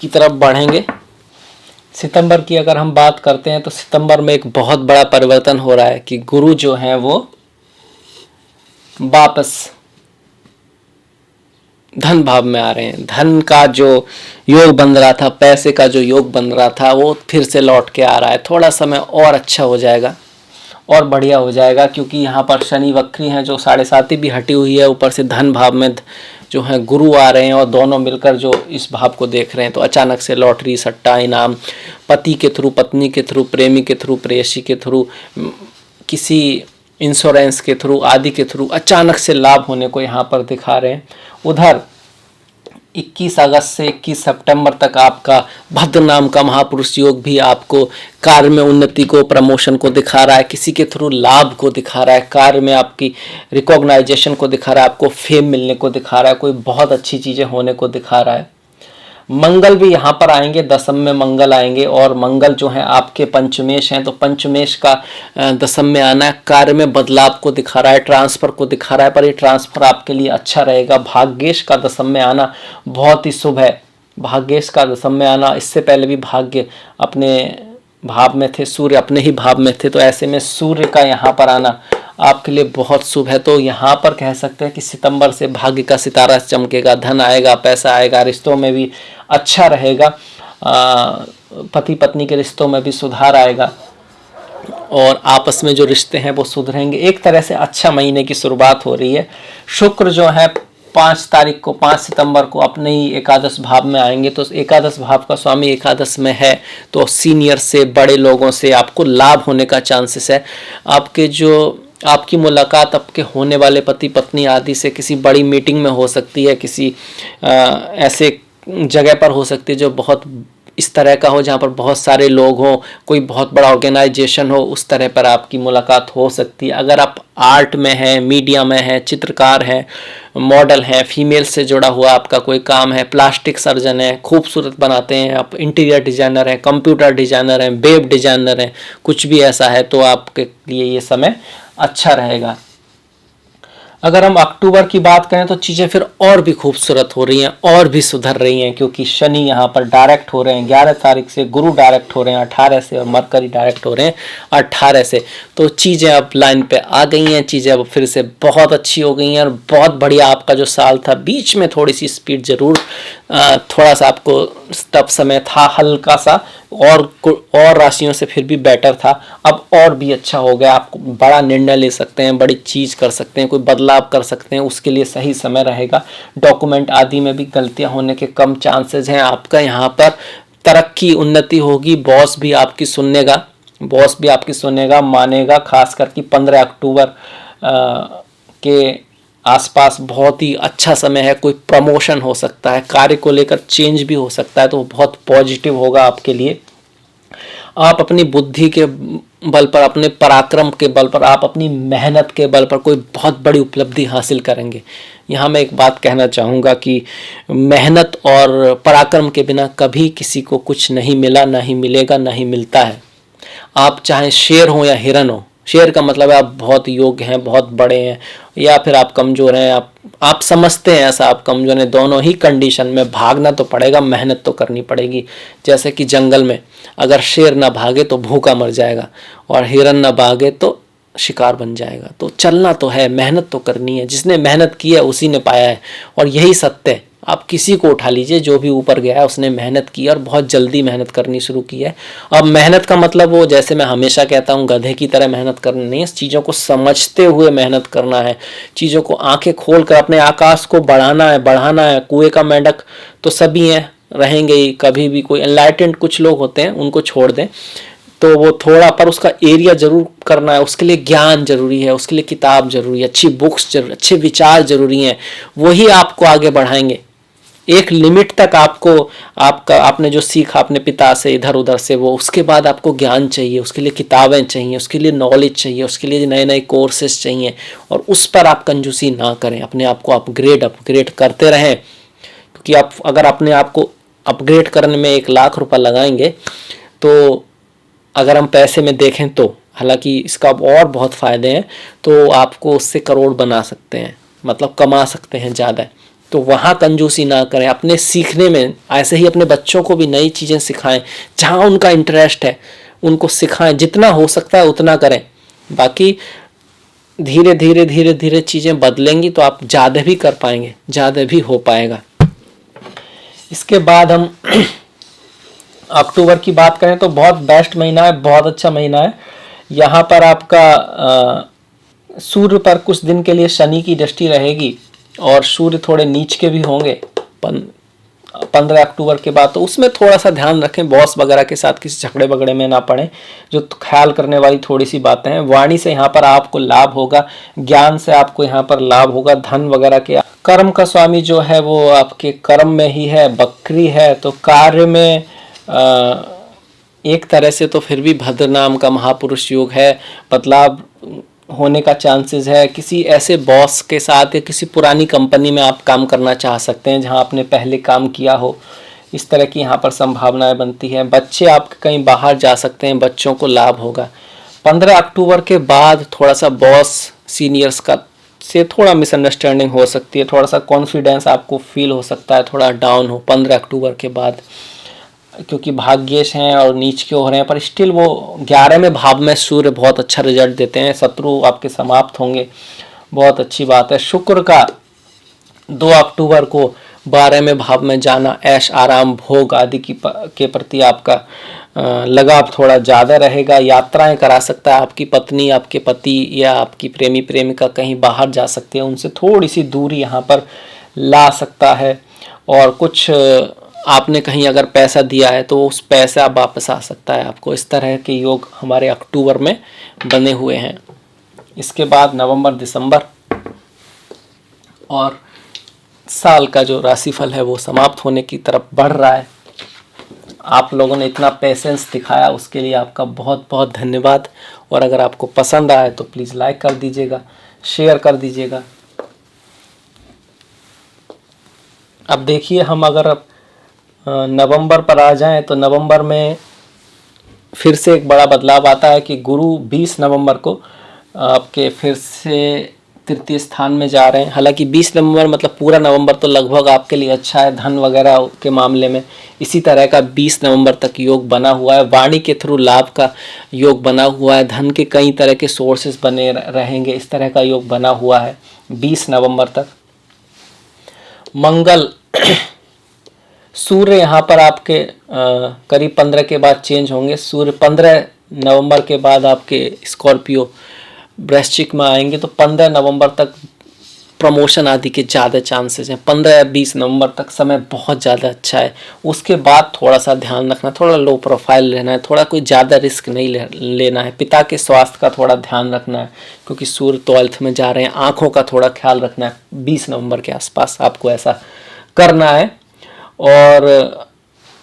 की तरफ बढ़ेंगे। सितंबर की अगर हम बात करते हैं तो सितंबर में एक बहुत बड़ा परिवर्तन हो रहा है कि गुरु जो है वो वापस धन भाव में आ रहे हैं। धन का जो योग बन रहा था, पैसे का जो योग बन रहा था, वो फिर से लौट के आ रहा है। थोड़ा समय और अच्छा हो जाएगा और बढ़िया हो जाएगा, क्योंकि यहाँ पर शनि वक्री हैं जो 7.5 भी हटी हुई है, ऊपर से धन भाव में जो है गुरु आ रहे हैं और दोनों मिलकर जो इस भाव को देख रहे हैं। तो अचानक से लॉटरी, सट्टा, इनाम, पति के थ्रू, पत्नी के थ्रू, प्रेमी के थ्रू, प्रेयसी के थ्रू, किसी इंश्योरेंस के थ्रू आदि के थ्रू अचानक से लाभ होने को यहाँ पर दिखा रहे हैं। उधर 21 अगस्त से 21 सितंबर तक आपका भद्र नाम का महापुरुष योग भी आपको कार्य में उन्नति को, प्रमोशन को दिखा रहा है, किसी के थ्रू लाभ को दिखा रहा है, कार्य में आपकी रिकॉग्नाइजेशन को दिखा रहा है, आपको फेम मिलने को दिखा रहा है, कोई बहुत अच्छी चीज़ें होने को दिखा रहा है। मंगल भी यहाँ पर आएंगे, 10वें में मंगल आएंगे और मंगल जो है आपके पंचमेश हैं, तो पंचमेश का 10वें में आना कार्य में बदलाव को दिखा रहा है, ट्रांसफर को दिखा रहा है, पर ये ट्रांसफर आपके लिए अच्छा रहेगा। भाग्येश का 10वें में आना बहुत ही शुभ है। भाग्येश का 10वें में आना, इससे पहले भी भाग्य अपने भाव में थे, सूर्य अपने ही भाव में थे, तो ऐसे में सूर्य का यहाँ पर आना आपके लिए बहुत शुभ है। तो यहाँ पर कह सकते हैं कि सितंबर से भाग्य का सितारा चमकेगा, धन आएगा, पैसा आएगा, रिश्तों में भी अच्छा रहेगा, पति पत्नी के रिश्तों में भी सुधार आएगा और आपस में जो रिश्ते हैं वो सुधरेंगे। एक तरह से अच्छा महीने की शुरुआत हो रही है। शुक्र जो है 5 तारीख को, 5 सितंबर को अपने ही एकादश भाव में आएंगे, तो एकादश भाव का स्वामी एकादश में है, तो सीनियर से, बड़े लोगों से आपको लाभ होने का चांसेस है। आपकी मुलाकात आपके होने वाले पति पत्नी आदि से किसी बड़ी मीटिंग में हो सकती है, किसी ऐसे जगह पर हो सकती है जो बहुत इस तरह का हो जहाँ पर बहुत सारे लोग हों, कोई बहुत बड़ा ऑर्गेनाइजेशन हो, उस तरह पर आपकी मुलाकात हो सकती है। अगर आप आर्ट में हैं, मीडिया में हैं, चित्रकार हैं, मॉडल हैं, फीमेल से जुड़ा हुआ आपका कोई काम है, प्लास्टिक सर्जन है, खूबसूरत बनाते हैं आप, इंटीरियर डिज़ाइनर हैं, कंप्यूटर डिज़ाइनर हैं, वेब डिज़ाइनर हैं, कुछ भी ऐसा है तो आपके लिए ये समय अच्छा रहेगा। अगर हम अक्टूबर की बात करें तो चीज़ें फिर और भी खूबसूरत हो रही हैं और भी सुधर रही हैं, क्योंकि शनि यहाँ पर डायरेक्ट हो रहे हैं 11 तारीख से, गुरु डायरेक्ट हो रहे हैं 18 से और मरकरी डायरेक्ट हो रहे हैं 18 से। तो चीज़ें अब लाइन पे आ गई हैं, चीज़ें अब फिर से बहुत अच्छी हो गई हैं और बहुत बढ़िया। आपका जो साल था बीच में थोड़ी सी स्पीड ज़रूर, थोड़ा सा आपको टफ समय था हल्का सा, और राशियों से फिर भी बेटर था, अब और भी अच्छा हो गया। आप बड़ा निर्णय ले सकते हैं, बड़ी चीज़ कर सकते हैं, कोई बदलाव कर सकते हैं, उसके लिए सही समय रहेगा। डॉक्यूमेंट आदि में भी गलतियां होने के कम चांसेस हैं। आपका यहाँ पर तरक्की उन्नति होगी, बॉस भी आपकी सुनेगा, मानेगा। खास करके 15 अक्टूबर के आसपास बहुत ही अच्छा समय है। कोई प्रमोशन हो सकता है, कार्य को लेकर चेंज भी हो सकता है, तो वो बहुत पॉजिटिव होगा आपके लिए। आप अपनी बुद्धि के बल पर, अपने पराक्रम के बल पर, आप अपनी मेहनत के बल पर कोई बहुत बड़ी उपलब्धि हासिल करेंगे। यहाँ मैं एक बात कहना चाहूँगा कि मेहनत और पराक्रम के बिना कभी किसी को कुछ नहीं मिला, ना ही मिलेगा, ना ही मिलता है। आप चाहे शेर हो या हिरन हो, शेर का मतलब है आप बहुत योग्य हैं, बहुत बड़े हैं, या फिर आप कमज़ोर हैं, आप समझते हैं ऐसा आप कमज़ोर हैं। दोनों ही कंडीशन में भागना तो पड़ेगा, मेहनत तो करनी पड़ेगी। जैसे कि जंगल में अगर शेर ना भागे तो भूखा मर जाएगा, और हिरन ना भागे तो शिकार बन जाएगा। तो चलना तो है, मेहनत तो करनी है। जिसने मेहनत की है उसी ने पाया है, और यही सत्य है। आप किसी को उठा लीजिए, जो भी ऊपर गया है उसने मेहनत की और बहुत जल्दी मेहनत करनी शुरू की है। अब मेहनत का मतलब वो, जैसे मैं हमेशा कहता हूँ, गधे की तरह मेहनत करना नहीं है। चीज़ों को समझते हुए मेहनत करना है, चीज़ों को आंखें खोल कर अपने आकाश को बढ़ाना है, बढ़ाना है। कुएं का मेंढक तो सभी हैं, रहेंगे ही। कभी भी कोई एनलाइटेंड कुछ लोग होते हैं, उनको छोड़ दें तो वो थोड़ा, पर उसका एरिया जरूर करना है। उसके लिए ज्ञान जरूरी है, उसके लिए किताब जरूरी है, अच्छी बुक्स जरूरी, अच्छे विचार जरूरी हैं। वही आपको आगे बढ़ाएंगे। एक लिमिट तक आपने जो सीखा अपने पिता से, इधर उधर से, वो उसके बाद आपको ज्ञान चाहिए, उसके लिए किताबें चाहिए, उसके लिए नॉलेज चाहिए, उसके लिए नए नए कोर्सेज चाहिए। और उस पर आप कंजूसी ना करें, अपने आप को अपग्रेड करते रहें। क्योंकि आप अगर अपने आप को अपग्रेड करने में 1,00,000 रुपये लगाएंगे, तो अगर हम पैसे में देखें तो, हालांकि इसका और बहुत फ़ायदे हैं, तो आपको उससे करोड़ बना सकते हैं, मतलब कमा सकते हैं ज़्यादा। तो वहाँ कंजूसी ना करें, अपने सीखने में। ऐसे ही अपने बच्चों को भी नई चीज़ें सिखाएं, जहाँ उनका इंटरेस्ट है उनको सिखाएं, जितना हो सकता है उतना करें। बाकी धीरे धीरे चीज़ें बदलेंगी तो आप ज़्यादा भी कर पाएंगे, ज़्यादा भी हो पाएगा। इसके बाद हम अक्टूबर की बात करें तो बहुत बेस्ट महीना है, बहुत अच्छा महीना है। यहाँ पर आपका सूर्य पर कुछ दिन के लिए शनि की दृष्टि रहेगी, और सूर्य थोड़े नीच के भी होंगे 15 अक्टूबर के बाद। तो उसमें थोड़ा सा ध्यान रखें, बॉस वगैरह के साथ किसी झगड़े बगड़े में ना पड़े, जो ख्याल करने वाली थोड़ी सी बातें हैं। वाणी से यहाँ पर आपको लाभ होगा, ज्ञान से आपको यहाँ पर लाभ होगा, धन वगैरह के। कर्म का स्वामी जो है वो आपके कर्म में ही है, बकरी है, तो कार्य में एक तरह से तो फिर भी भद्र नाम का महापुरुष योग है। बदलाव होने का चांसेस है। किसी ऐसे बॉस के साथ या किसी पुरानी कंपनी में आप काम करना चाह सकते हैं जहां आपने पहले काम किया हो, इस तरह की यहाँ पर संभावनाएं बनती हैं। बच्चे आपके कहीं बाहर जा सकते हैं, बच्चों को लाभ होगा। 15 अक्टूबर के बाद थोड़ा सा बॉस सीनियर्स का से थोड़ा मिसअंडरस्टैंडिंग हो सकती है, थोड़ा सा कॉन्फिडेंस आपको फील हो सकता है, थोड़ा डाउन हो 15 अक्टूबर के बाद, क्योंकि भाग्येश हैं और नीच के हो रहे हैं। पर स्टिल वो 11वें भाव में सूर्य बहुत अच्छा रिजल्ट देते हैं, शत्रु आपके समाप्त होंगे, बहुत अच्छी बात है। शुक्र का 2 अक्टूबर को 12वें भाव में जाना, ऐश आराम भोग आदि के प्रति आपका लगाव थोड़ा ज़्यादा रहेगा। यात्राएं करा सकता है आपकी पत्नी, आपके पति या आपकी प्रेमी प्रेमिका कहीं बाहर जा सकती है, उनसे थोड़ी सी दूरी यहाँ पर ला सकता है। और कुछ आपने कहीं अगर पैसा दिया है तो उस पैसा वापस आ सकता है आपको। इस तरह के योग हमारे अक्टूबर में बने हुए हैं। इसके बाद नवंबर दिसंबर और साल का जो राशिफल है वो समाप्त होने की तरफ बढ़ रहा है। आप लोगों ने इतना पेशेंस दिखाया, उसके लिए आपका बहुत बहुत धन्यवाद। और अगर आपको पसंद आए तो प्लीज़ लाइक कर दीजिएगा, शेयर कर दीजिएगा। अब देखिए, हम अगर नवंबर पर आ जाएं तो नवंबर में फिर से एक बड़ा बदलाव आता है कि गुरु 20 नवंबर को आपके फिर से तृतीय स्थान में जा रहे हैं। हालांकि 20 नवंबर मतलब पूरा नवंबर तो लगभग आपके लिए अच्छा है धन वगैरह के मामले में। इसी तरह का 20 नवंबर तक योग बना हुआ है। वाणी के थ्रू लाभ का योग बना हुआ है, धन के कई तरह के सोर्सेस बने रहेंगे, इस तरह का योग बना हुआ है 20 नवंबर तक। मंगल सूर्य यहाँ पर आपके करीब 15 के बाद चेंज होंगे। सूर्य 15 नवंबर के बाद आपके स्कॉर्पियो वृश्चिक में आएंगे, तो 15 नवंबर तक प्रमोशन आदि के ज़्यादा चांसेस हैं। 15 या 20 नवंबर तक समय बहुत ज़्यादा अच्छा है। उसके बाद थोड़ा सा ध्यान रखना, थोड़ा लो प्रोफाइल रहना है, थोड़ा कोई ज़्यादा रिस्क नहीं लेना है। पिता के स्वास्थ्य का थोड़ा ध्यान रखना है क्योंकि सूर्य 12th में जा रहे हैं। आँखों का थोड़ा ख्याल रखना है। 20 नवंबर के आसपास आपको ऐसा करना है। और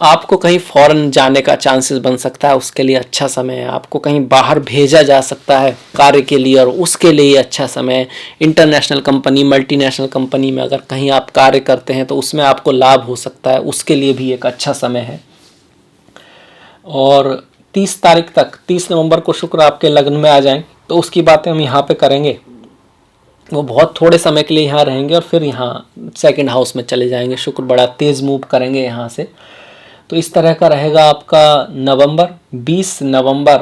आपको कहीं फॉरेन जाने का चांसेस बन सकता है, उसके लिए अच्छा समय है। आपको कहीं बाहर भेजा जा सकता है कार्य के लिए और उसके लिए अच्छा समय है। इंटरनेशनल कंपनी, मल्टीनेशनल कंपनी में अगर कहीं आप कार्य करते हैं तो उसमें आपको लाभ हो सकता है, उसके लिए भी एक अच्छा समय है। और 30 तारीख तक, 30 नवंबर को शुक्र आपके लग्न में आ जाएं तो उसकी बातें हम यहाँ पे करेंगे। वो बहुत थोड़े समय के लिए यहाँ रहेंगे और फिर यहाँ सेकंड हाउस में चले जाएंगे। शुक्र बड़ा तेज़ मूव करेंगे यहाँ से। तो इस तरह का रहेगा आपका नवंबर। 20 नवंबर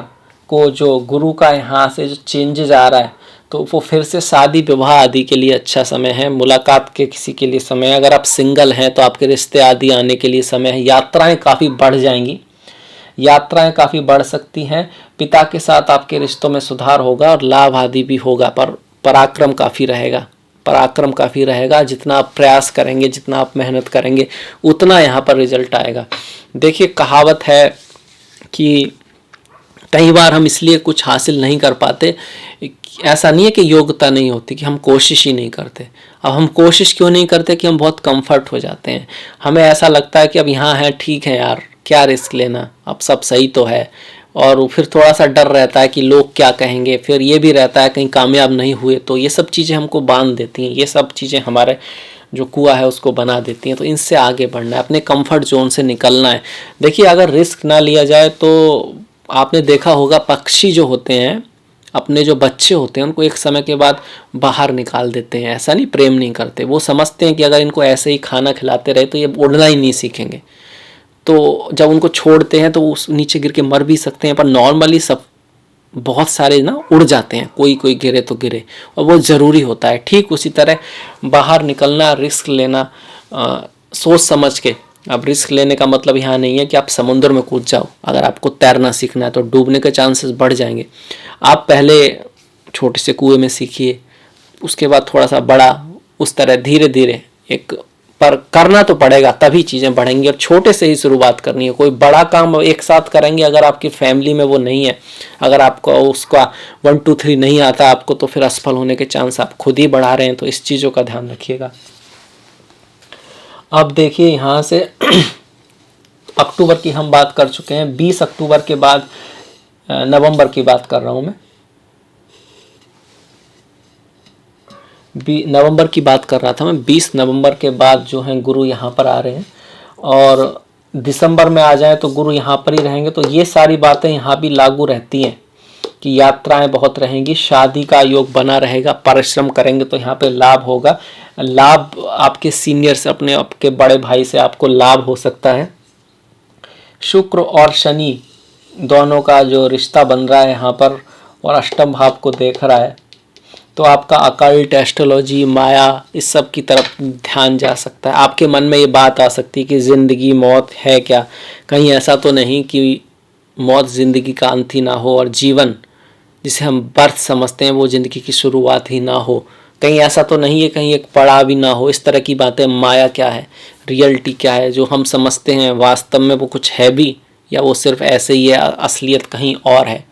को जो गुरु का यहाँ से जो चेंजेज आ रहा है तो वो फिर से शादी विवाह आदि के लिए अच्छा समय है। मुलाकात के किसी के लिए समय है। अगर आप सिंगल हैं तो आपके रिश्ते आदि आने के लिए समय है। यात्राएं काफ़ी बढ़ जाएंगी, यात्राएं काफ़ी बढ़ सकती हैं। पिता के साथ आपके रिश्तों में सुधार होगा और लाभ आदि भी होगा, पर पराक्रम काफ़ी रहेगा। पराक्रम काफ़ी रहेगा। जितना आप प्रयास करेंगे, जितना आप मेहनत करेंगे, उतना यहाँ पर रिजल्ट आएगा। देखिए, कहावत है कि कई बार हम इसलिए कुछ हासिल नहीं कर पाते, ऐसा नहीं है कि योग्यता नहीं होती, कि हम कोशिश ही नहीं करते। अब हम कोशिश क्यों नहीं करते कि हम बहुत कंफर्ट हो जाते हैं। हमें ऐसा लगता है कि अब यहाँ है, ठीक है यार, क्या रिस्क लेना, अब सब सही तो है। और फिर थोड़ा सा डर रहता है कि लोग क्या कहेंगे, फिर ये भी रहता है कहीं कामयाब नहीं हुए तो। ये सब चीज़ें हमको बांध देती हैं, ये सब चीज़ें हमारे जो कुआं है उसको बना देती हैं। तो इनसे आगे बढ़ना है, अपने कंफर्ट जोन से निकलना है। देखिए, अगर रिस्क ना लिया जाए तो आपने देखा होगा, पक्षी जो होते हैं, अपने जो बच्चे होते हैं उनको एक समय के बाद बाहर निकाल देते हैं। ऐसा नहीं, प्रेम नहीं करते। वो समझते हैं कि अगर इनको ऐसे ही खाना खिलाते रहे तो ये उड़ना ही नहीं सीखेंगे। तो जब उनको छोड़ते हैं तो उस नीचे गिर के मर भी सकते हैं, पर नॉर्मली सब बहुत सारे ना उड़ जाते हैं। कोई कोई गिरे तो गिरे, और वो ज़रूरी होता है। ठीक उसी तरह बाहर निकलना, रिस्क लेना, सोच समझ के। अब रिस्क लेने का मतलब यहाँ नहीं है कि आप समुद्र में कूद जाओ। अगर आपको तैरना सीखना है तो डूबने के चांसेस बढ़ जाएंगे। आप पहले छोटे से कुएं में सीखिए, उसके बाद थोड़ा सा बड़ा, उस तरह धीरे धीरे एक, पर करना तो पड़ेगा, तभी चीज़ें बढ़ेंगी। और छोटे से ही शुरुआत करनी है। कोई बड़ा काम एक साथ करेंगे, अगर आपकी फैमिली में वो नहीं है, अगर आपको उसका 1 2 3 नहीं आता आपको, तो फिर असफल होने के चांस आप खुद ही बढ़ा रहे हैं। तो इस चीज़ों का ध्यान रखिएगा। अब देखिए, यहाँ से अक्टूबर की हम बात कर चुके हैं। 20 अक्टूबर के बाद नवंबर की बात कर रहा हूँ मैं, नवंबर की बात कर रहा था मैं। 20 नवंबर के बाद जो है गुरु यहाँ पर आ रहे हैं, और दिसंबर में आ जाए तो गुरु यहाँ पर ही रहेंगे। तो ये सारी बातें यहाँ भी लागू रहती हैं कि यात्राएं बहुत रहेंगी, शादी का योग बना रहेगा, परिश्रम करेंगे तो यहाँ पे लाभ होगा। लाभ आपके सीनियर से, अपने आपके बड़े भाई से आपको लाभ हो सकता है। शुक्र और शनि दोनों का जो रिश्ता बन रहा है यहाँ पर, और अष्टम भाव को देख रहा है, तो आपका अकल्ट, एस्ट्रोलॉजी, माया, इस सब की तरफ ध्यान जा सकता है। आपके मन में ये बात आ सकती है कि ज़िंदगी मौत है क्या। कहीं ऐसा तो नहीं कि मौत ज़िंदगी का अंत ही ना हो, और जीवन जिसे हम बर्थ समझते हैं वो ज़िंदगी की शुरुआत ही ना हो। कहीं ऐसा तो नहीं है, कहीं एक पड़ाव भी ना हो। इस तरह की बातें। माया क्या है, रियलिटी क्या है, जो हम समझते हैं वास्तव में वो कुछ है भी, या वो सिर्फ ऐसे ही है, असलियत कहीं और है।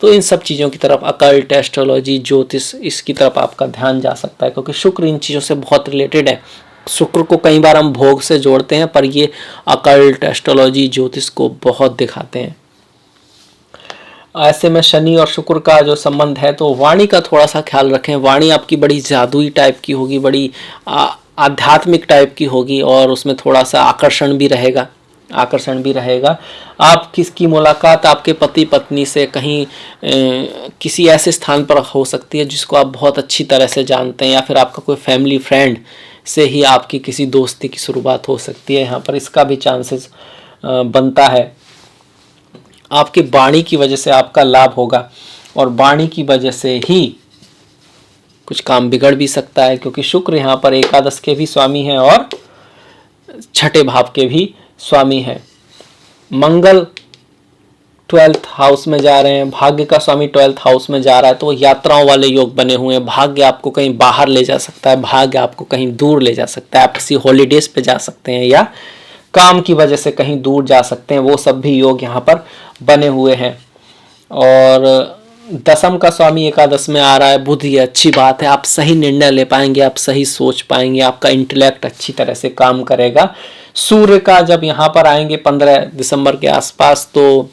तो इन सब चीज़ों की तरफ, अकल्ट, एस्ट्रोलॉजी, ज्योतिष, इसकी तरफ आपका ध्यान जा सकता है, क्योंकि शुक्र इन चीज़ों से बहुत रिलेटेड है। शुक्र को कई बार हम भोग से जोड़ते हैं, पर ये अकल्ट, एस्ट्रोलॉजी, ज्योतिष को बहुत दिखाते हैं। ऐसे में शनि और शुक्र का जो संबंध है, तो वाणी का थोड़ा सा ख्याल रखें। वाणी आपकी बड़ी जादुई टाइप की होगी, बड़ी आध्यात्मिक टाइप की होगी, और उसमें थोड़ा सा आकर्षण भी रहेगा। आप किसकी मुलाकात आपके पति पत्नी से कहीं किसी ऐसे स्थान पर हो सकती है जिसको आप बहुत अच्छी तरह से जानते हैं, या फिर आपका कोई फैमिली फ्रेंड से ही आपकी किसी दोस्ती की शुरुआत हो सकती है। यहाँ पर इसका भी चांसेस बनता है। आपकी वाणी की वजह से आपका लाभ होगा, और वाणी की वजह से ही कुछ काम बिगड़ भी सकता है, क्योंकि शुक्र यहाँ पर एकादश के भी स्वामी हैं और छठे भाव के भी स्वामी हैं। मंगल 12th हाउस में जा रहे हैं, भाग्य का स्वामी 12th हाउस में जा रहा है, तो यात्राओं वाले योग बने हुए हैं। भाग्य आपको कहीं बाहर ले जा सकता है, भाग्य आपको कहीं दूर ले जा सकता है, आप किसी हॉलीडेज पे जा सकते हैं या काम की वजह से कहीं दूर जा सकते हैं, वो सब भी योग यहाँ पर बने हुए हैं। और दशम का स्वामी एकादश में आ रहा है बुध, ये अच्छी बात है, आप सही निर्णय ले पाएंगे, आप सही सोच पाएंगे, आपका इंटेलेक्ट अच्छी तरह से काम करेगा। सूर्य का जब यहाँ पर आएंगे 15 दिसंबर के आसपास, तो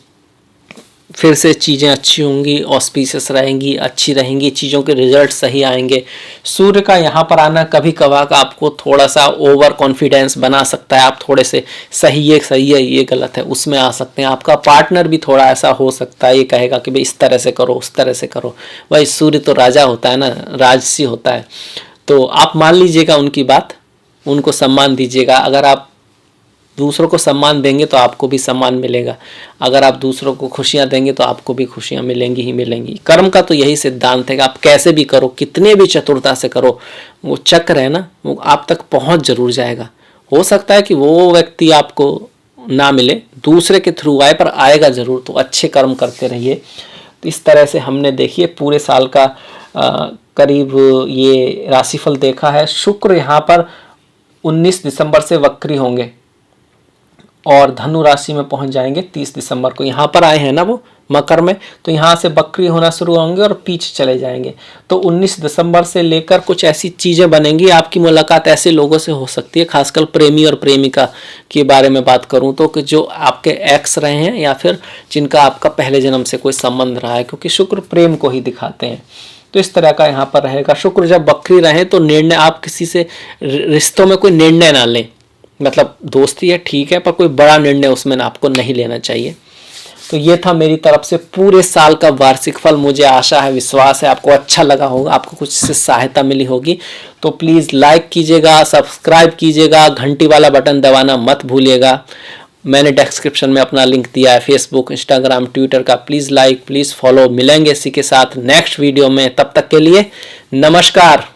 फिर से चीज़ें अच्छी होंगी, ऑस्पिशियस रहेंगी, अच्छी रहेंगी, चीज़ों के रिजल्ट सही आएंगे। सूर्य का यहाँ पर आना कभी कभार का आपको थोड़ा सा ओवर कॉन्फिडेंस बना सकता है, आप थोड़े से सही है ये गलत है उसमें आ सकते हैं। आपका पार्टनर भी थोड़ा ऐसा हो सकता है, ये कहेगा कि भाई इस तरह से करो उस तरह से करो। भाई सूर्य तो राजा होता है ना, राजसी होता है, तो आप मान लीजिएगा उनकी बात, उनको सम्मान दीजिएगा। अगर आप दूसरों को सम्मान देंगे तो आपको भी सम्मान मिलेगा, अगर आप दूसरों को खुशियां देंगे तो आपको भी खुशियां मिलेंगी ही मिलेंगी। कर्म का तो यही सिद्धांत है कि आप कैसे भी करो, कितने भी चतुरता से करो, वो चक्र है ना, वो आप तक पहुंच जरूर जाएगा। हो सकता है कि वो व्यक्ति आपको ना मिले, दूसरे के थ्रू आए, पर आएगा जरूर। तो अच्छे कर्म करते रहिए। तो इस तरह से हमने देखिए पूरे साल का करीब ये राशिफल देखा है। शुक्र यहाँ पर 19 दिसंबर से वक्री होंगे और धनु राशि में पहुंच जाएंगे 30 दिसंबर को। यहाँ पर आए हैं ना वो मकर में, तो यहाँ से वक्री होना शुरू होंगे और पीछे चले जाएंगे। तो 19 दिसंबर से लेकर कुछ ऐसी चीज़ें बनेंगी, आपकी मुलाकात ऐसे लोगों से हो सकती है, खासकर प्रेमी और प्रेमिका के बारे में बात करूँ तो, कि जो आपके एक्स रहे हैं या फिर जिनका आपका पहले जन्म से कोई संबंध रहा है, क्योंकि शुक्र प्रेम को ही दिखाते हैं। तो इस तरह का यहाँ पर रहेगा। शुक्र जब वक्री रहे तो निर्णय, आप किसी से रिश्तों में कोई निर्णय ना लें, मतलब दोस्ती है ठीक है, पर कोई बड़ा निर्णय उसमें आपको नहीं लेना चाहिए। तो ये था मेरी तरफ से पूरे साल का वार्षिक फल। मुझे आशा है, विश्वास है आपको अच्छा लगा होगा, आपको कुछ से सहायता मिली होगी। तो प्लीज़ लाइक कीजिएगा, सब्सक्राइब कीजिएगा, घंटी वाला बटन दबाना मत भूलिएगा। मैंने डिस्क्रिप्शन में अपना लिंक दिया है फेसबुक, इंस्टाग्राम, ट्विटर का। Please like, please follow. मिलेंगे इसी के साथ नेक्स्ट वीडियो में, तब तक के लिए नमस्कार।